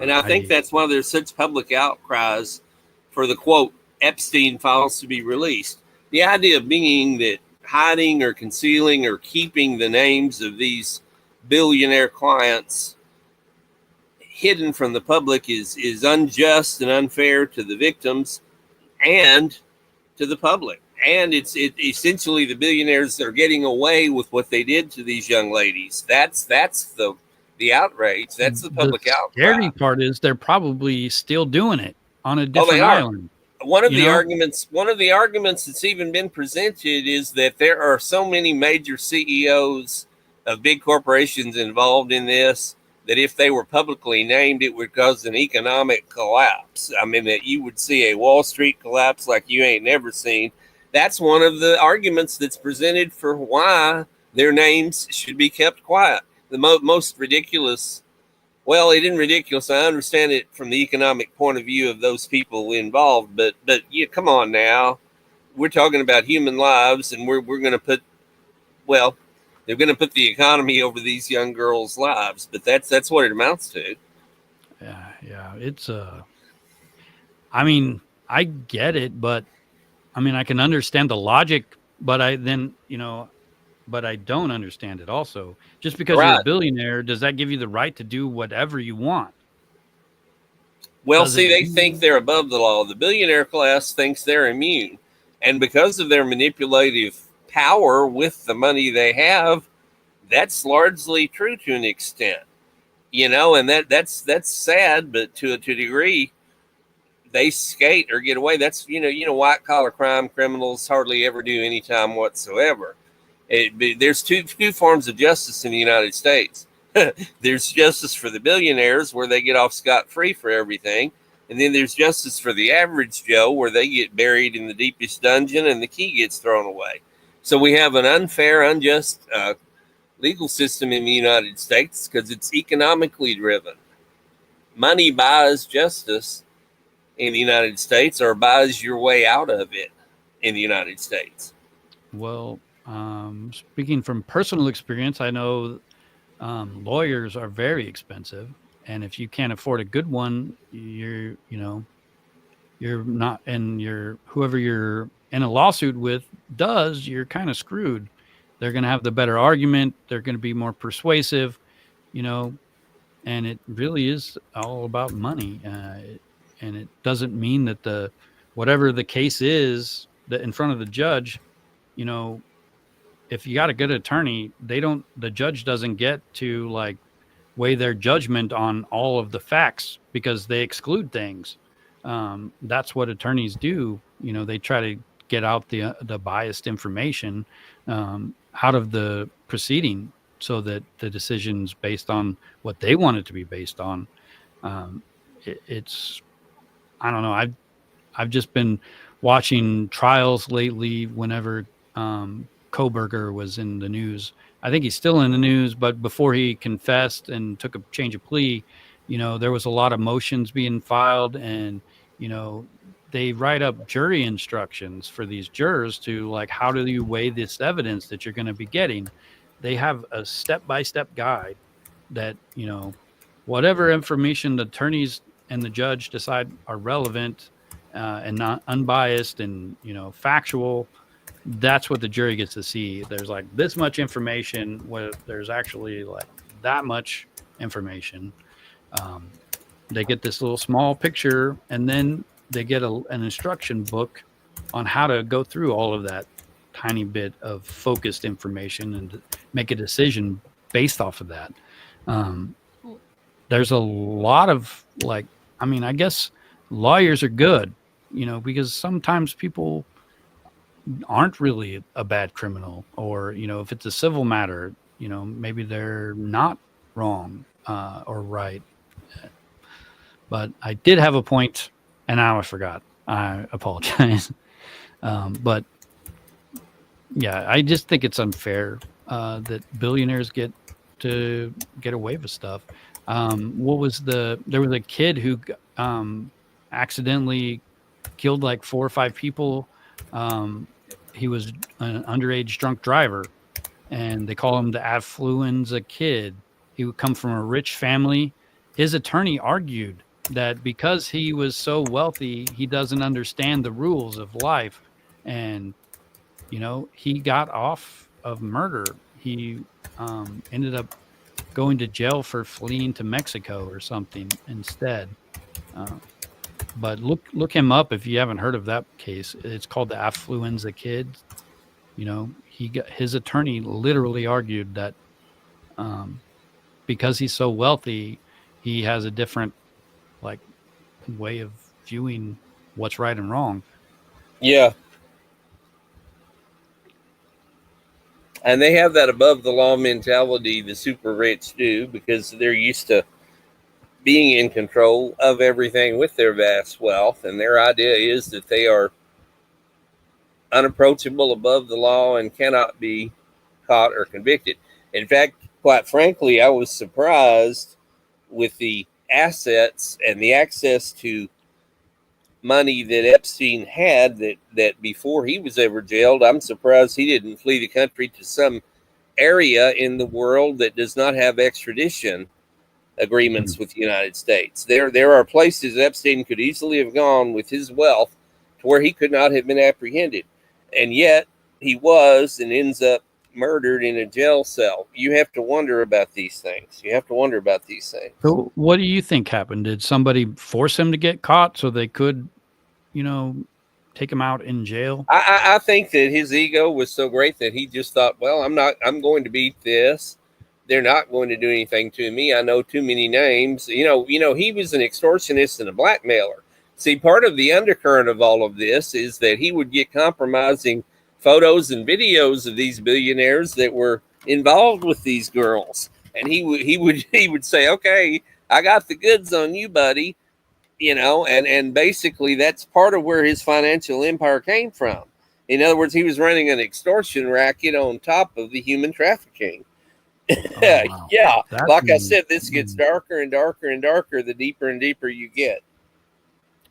S1: And I think that's why there's such public outcries for the, quote, Epstein files to be released. The idea being that hiding or concealing or keeping the names of these billionaire clients hidden from the public is unjust and unfair to the victims and to the public. And it's essentially the billionaires are getting away with what they did to these young ladies. That's the outrage. That's the public outcry.
S2: The scary part is they're probably still doing it on a different island.
S1: One of the arguments that's even been presented is that there are so many major CEOs of big corporations involved in this that if they were publicly named, it would cause an economic collapse. I mean, that you would see a Wall Street collapse like you ain't never seen. That's one of the arguments that's presented for why their names should be kept quiet. The most ridiculous, well, it isn't ridiculous. I understand it from the economic point of view of those people involved, but yeah, come on now. We're talking about human lives, and we're going to put, well, they're going to put the economy over these young girls' lives, but that's what it amounts to.
S2: Yeah. It's I mean, I get it, but I mean, I can understand the logic, but I don't understand it also. Just because you're a billionaire, does that give you the right to do whatever you want?
S1: Well, they think they're above the law. The billionaire class thinks they're immune. And because of their manipulative power with the money they have, that's largely true to an extent. And that's sad, but to a degree, they skate or get away. That's, white collar crime criminals hardly ever do any time whatsoever. There's two forms of justice in the United States. There's justice for the billionaires where they get off scot-free for everything. And then there's justice for the average Joe where they get buried in the deepest dungeon and the key gets thrown away. So we have an unfair, unjust legal system in the United States because it's economically driven. Money buys justice in the United States or buys your way out of it in the United States.
S2: Well, speaking from personal experience, I know lawyers are very expensive, and if you can't afford a good one, you're not, and whoever you're in a lawsuit with you're kind of screwed. They're going to have the better argument. They're going to be more persuasive, and it really is all about money. And it doesn't mean that whatever the case is that in front of the judge, if you got a good attorney, the judge doesn't get to like weigh their judgment on all of the facts because they exclude things. That's what attorneys do. You know, they try to get out the biased information out of the proceeding so that the decision's based on what they want it to be based on. It's, I don't know. I've just been watching trials lately whenever Koberger was in the news. I think he's still in the news, but before he confessed and took a change of plea, you know, there was a lot of motions being filed, and, you know, they write up jury instructions for these jurors to like, how do you weigh this evidence that you're going to be getting? They have a step-by-step guide that, you know, whatever information the attorneys and the judge decide are relevant and not unbiased and, you know, factual, that's what the jury gets to see. There's like this much information where there's actually like that much information. They get this little small picture, and then they get an instruction book on how to go through all of that tiny bit of focused information and make a decision based off of that. There's a lot of like, I mean, I guess lawyers are good, you know, because sometimes people aren't really a bad criminal, or, you know, if it's a civil matter, you know, maybe they're not wrong or right. But I did have a point, and now I forgot. I apologize. But yeah, I just think it's unfair that billionaires get to get away with stuff. There was a kid who accidentally killed like 4 or 5 people. He was an underage drunk driver, and they call him the affluenza kid. He would come from a rich family. His attorney argued that because he was so wealthy, he doesn't understand the rules of life. And, you know, he got off of murder. He ended up going to jail for fleeing to Mexico or something instead. But look him up if you haven't heard of that case. It's called the affluenza kid. You know, his attorney literally argued that because he's so wealthy, he has a different like way of viewing what's right and wrong.
S1: Yeah. And they have that above the law mentality the super rich do, because they're used to being in control of everything with their vast wealth. And their idea is that they are unapproachable above the law and cannot be caught or convicted. In fact, quite frankly, I was surprised with the assets and the access to money that Epstein had that before he was ever jailed. I'm surprised he didn't flee the country to some area in the world that does not have extradition agreements with the United States. There are places Epstein could easily have gone with his wealth to where he could not have been apprehended. And yet he was, and ends up murdered in a jail cell. You have to wonder about these things. So
S2: what do you think happened? Did somebody force him to get caught so they could, you know, take him out in jail?
S1: I think that his ego was so great that he just thought, well, I'm going to beat this. They're not going to do anything to me. I know too many names. You know, he was an extortionist and a blackmailer. See, part of the undercurrent of all of this is that he would get compromising photos and videos of these billionaires that were involved with these girls. And he would say, okay, I got the goods on you, buddy. You know, and basically that's part of where his financial empire came from. In other words, he was running an extortion racket on top of the human trafficking. Oh, wow. Yeah. Like I said, this gets darker and darker and darker the deeper and deeper you get.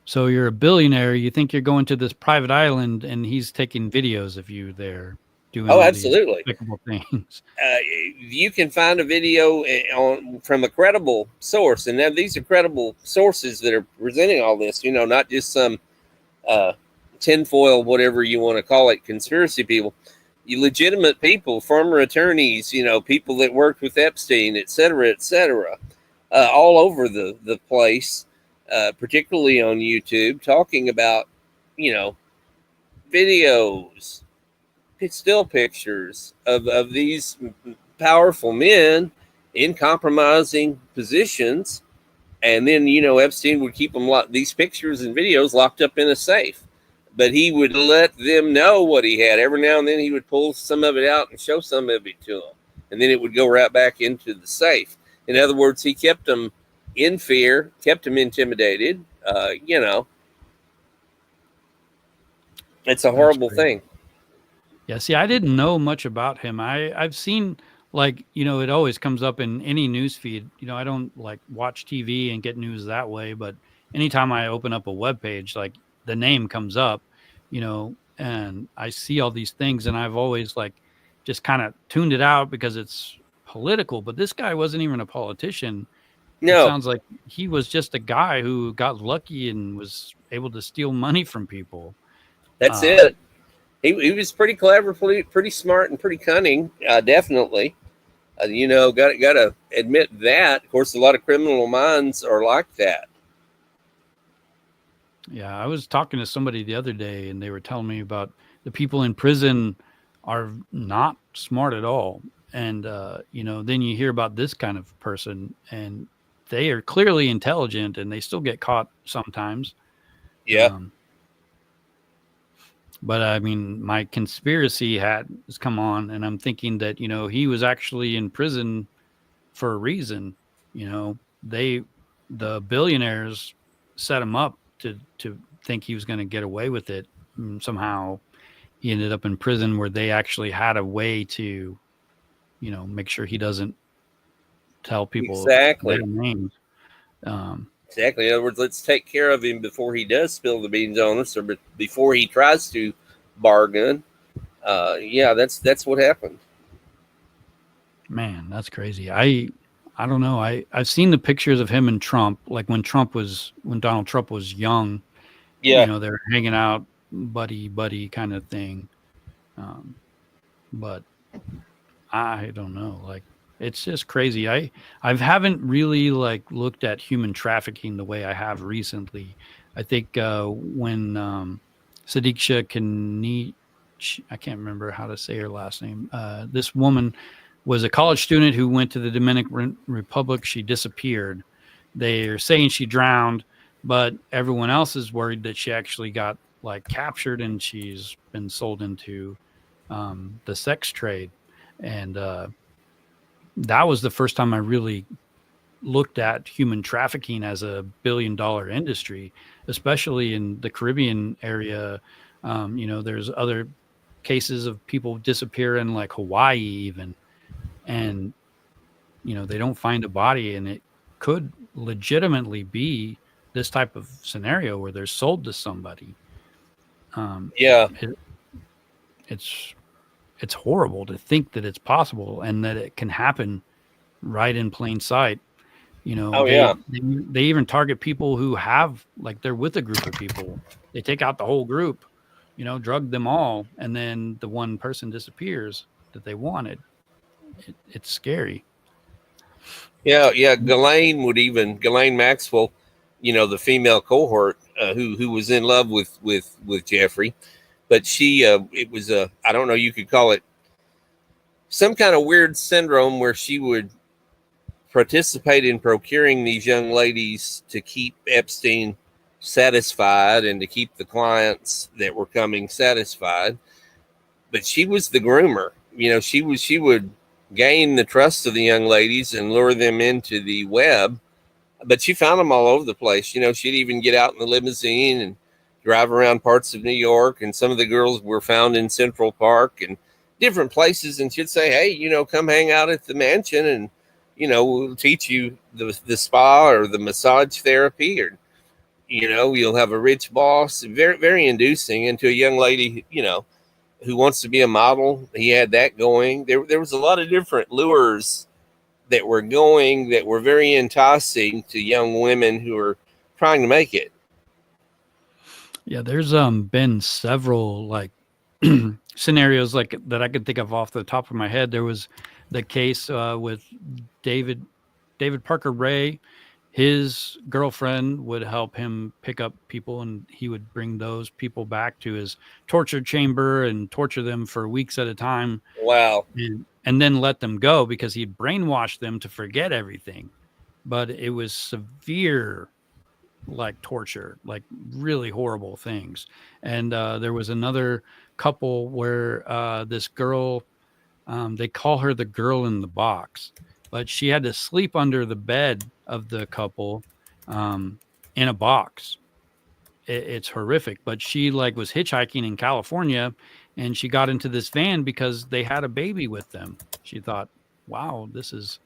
S2: So you're a billionaire. You think you're going to this private island, and he's taking videos of you there doing
S1: absolutely
S2: despicable things.
S1: You can find a video from a credible source, and now these are credible sources that are presenting all this. You know, not just some tinfoil, whatever you want to call it, conspiracy people. You legitimate people, former attorneys, you know, people that worked with Epstein, et cetera, all over the place. Particularly on YouTube, talking about, you know, videos, still pictures of these powerful men in compromising positions. And then, Epstein would keep these pictures and videos locked up in a safe. But he would let them know what he had. Every now and then he would pull some of it out and show some of it to them. And then it would go right back into the safe. In other words, he kept them in fear, kept them intimidated. It's a horrible thing.
S2: Yeah, see, I didn't know much about him. I've seen, it always comes up in any news feed. I don't watch TV and get news that way, but anytime I open up a web page, the name comes up, and I see all these things, and I've always just kind of tuned it out because it's political. But this guy wasn't even a politician.
S1: No.
S2: It sounds like he was just a guy who got lucky and was able to steal money from people.
S1: That's it. He was pretty clever, pretty smart, and pretty cunning. Definitely. Got to admit that. Of course, a lot of criminal minds are like that.
S2: Yeah, I was talking to somebody the other day, and they were telling me about the people in prison are not smart at all. And, then you hear about this kind of person, and they are clearly intelligent, and they still get caught sometimes.
S1: Yeah.
S2: But, I mean, my conspiracy hat has come on, and I'm thinking that, he was actually in prison for a reason. The billionaires set him up to think he was going to get away with it. And somehow he ended up in prison where they actually had a way to, make sure he doesn't tell people their names.
S1: Exactly. In other words, let's take care of him before he does spill the beans on us, or before he tries to bargain. That's what happened.
S2: Man, that's crazy. I don't know. I've seen the pictures of him and Trump, when Donald Trump was young.
S1: Yeah.
S2: They're hanging out, buddy kind of thing. But I don't know. It's just crazy. I haven't really looked at human trafficking the way I have recently. I think when Sadiqa Kanich, I can't remember how to say her last name. This woman was a college student who went to the Dominican Republic. She disappeared. They're saying she drowned, but everyone else is worried that she actually got captured and she's been sold into the sex trade. And that was the first time I really looked at human trafficking as a billion-dollar industry, especially in the Caribbean area. There's other cases of people disappear in Hawaii even. And, they don't find a body, and it could legitimately be this type of scenario where they're sold to somebody. It's horrible to think that it's possible and that it can happen right in plain sight. They even target people who have they're with a group of people. They take out the whole group, drug them all, and then the one person disappears that they wanted. It's scary.
S1: Yeah. Ghislaine Maxwell, the female cohort who was in love with Jeffrey, but she it was I don't know, you could call it some kind of weird syndrome where she would participate in procuring these young ladies to keep Epstein satisfied and to keep the clients that were coming satisfied. But she was the groomer. She would gain the trust of the young ladies and lure them into the web. But she found them all over the place. She'd even get out in the limousine and drive around parts of New York. And some of the girls were found in Central Park and different places. And she'd say, hey, come hang out at the mansion and, we'll teach you the spa or the massage therapy, or, you'll have a rich boss. Very, very inducing. And to a young lady, who wants to be a model, he had that going. There was a lot of different lures that were going that were very enticing to young women who are trying to make it.
S2: Yeah, there's been several scenarios that I could think of off the top of my head. There was the case with David Parker Ray. his girlfriend would help him pick up people, and he would bring those people back to his torture chamber and torture them for weeks at a time.
S1: Wow.
S2: And then let them go because he'd brainwashed them to forget everything. But it was severe, like torture, like really horrible things. And there was another couple where this girl, they call her the girl in the box, but she had to sleep under the bed of the couple in a box. It's horrific. But she like was hitchhiking in California, and she got into this van because they had a baby with them. She thought, wow, this is,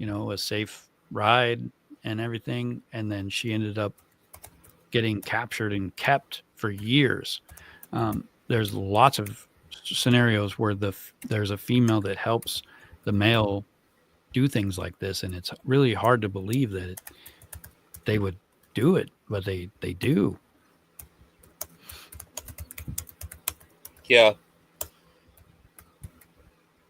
S2: a safe ride and everything. And then she ended up getting captured and kept for years. There's lots of scenarios where there's a female that helps the male do things like this, and it's really hard to believe that they would do it, but they do.
S1: Yeah.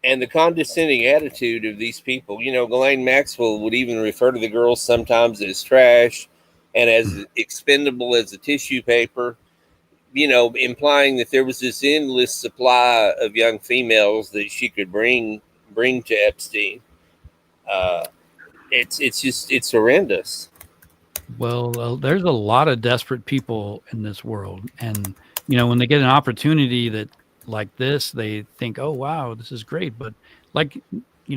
S1: And the condescending attitude of these people, Ghislaine Maxwell would even refer to the girls sometimes as trash and as expendable as a tissue paper, implying that there was this endless supply of young females that she could bring to Epstein. It's horrendous.
S2: Well, there's a lot of desperate people in this world, and when they get an opportunity that like this, they think, oh wow, this is great. But like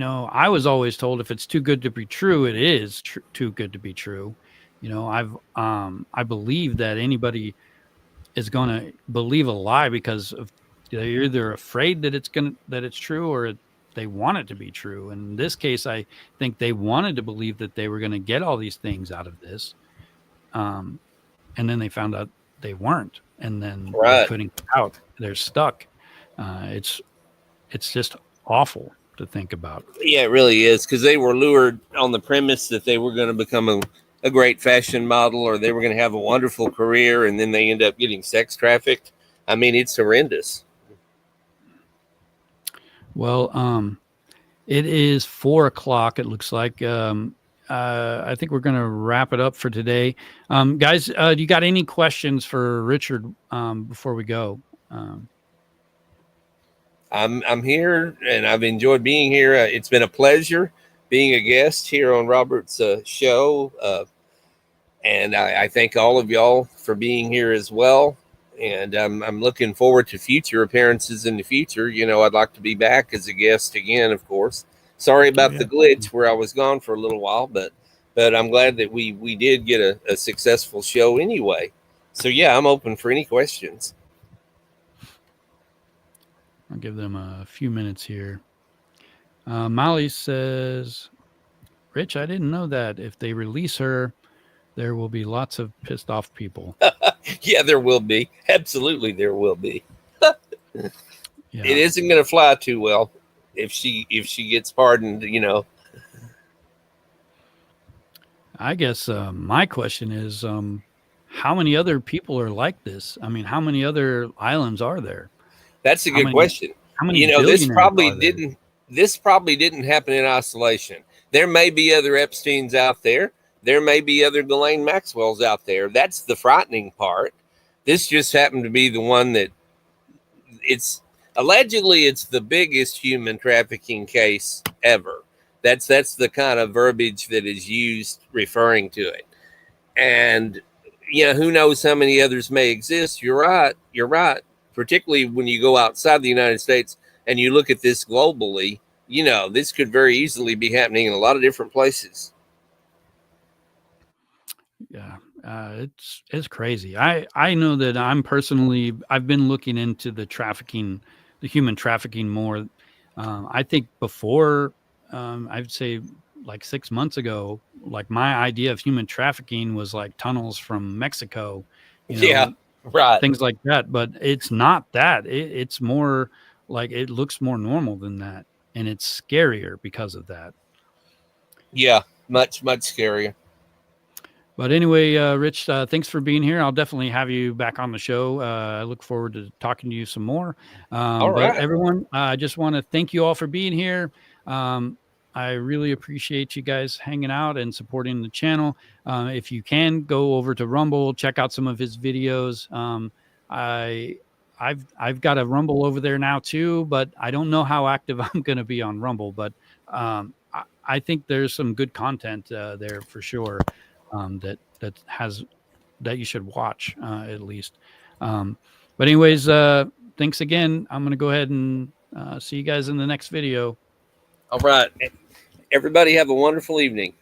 S2: I was always told if it's too good to be true, it is too good to be true. I believe that anybody is going to believe a lie because of they're either afraid that it's true, or they want it to be true. And in this case, I think they wanted to believe that they were going to get all these things out of this. And then they found out they weren't. And then they're putting it out. They're stuck. It's just awful to think about.
S1: Yeah, it really is, because they were lured on the premise that they were going to become a great fashion model, or they were going to have a wonderful career, and then they end up getting sex trafficked. I mean, it's horrendous.
S2: Well, it is 4:00. It looks like. I think we're going to wrap it up for today. Guys, do you got any questions for Richard before we go?
S1: I'm here, and I've enjoyed being here. It's been a pleasure being a guest here on Robert's show. And I thank all of y'all for being here as well. And I'm looking forward to future appearances in the future. I'd like to be back as a guest again, of course. Sorry about the glitch where I was gone for a little while, but I'm glad that we did get a successful show anyway. So, yeah, I'm open for any questions.
S2: I'll give them a few minutes here. Molly says, Rich, I didn't know that if they release her, there will be lots of pissed off people.
S1: Yeah, there will be. Absolutely, there will be.
S2: Yeah.
S1: It isn't going to fly too well if she gets pardoned,
S2: I guess my question is, how many other people are like this? I mean, how many other islands are there?
S1: That's a good question.
S2: How many?
S1: This probably didn't happen in isolation. There may be other Epsteins out there. There may be other Ghislaine Maxwells out there. That's the frightening part. This just happened to be the one that it's the biggest human trafficking case ever. That's the kind of verbiage that is used referring to it. And who knows how many others may exist. You're right. Particularly when you go outside the United States and you look at this globally, this could very easily be happening in a lot of different places.
S2: Yeah, it's crazy. I know that I've been looking into the human trafficking more. I think before, I'd say like 6 months ago, like my idea of human trafficking was like tunnels from Mexico.
S1: Right.
S2: Things like that. But it's not that. It's more like it looks more normal than that. And it's scarier because of that.
S1: Yeah, much, much scarier.
S2: But anyway, Rich, thanks for being here. I'll definitely have you back on the show. I look forward to talking to you some more.
S1: All right.
S2: But everyone, I just want to thank you all for being here. I really appreciate you guys hanging out and supporting the channel. If you can, go over to Rumble, check out some of his videos. I've got a Rumble over there now too, but I don't know how active I'm going to be on Rumble. But I think there's some good content there for sure that you should watch at least. But anyways, thanks again. I'm going to go ahead and see you guys in the next video.
S1: All right. Everybody have a wonderful evening.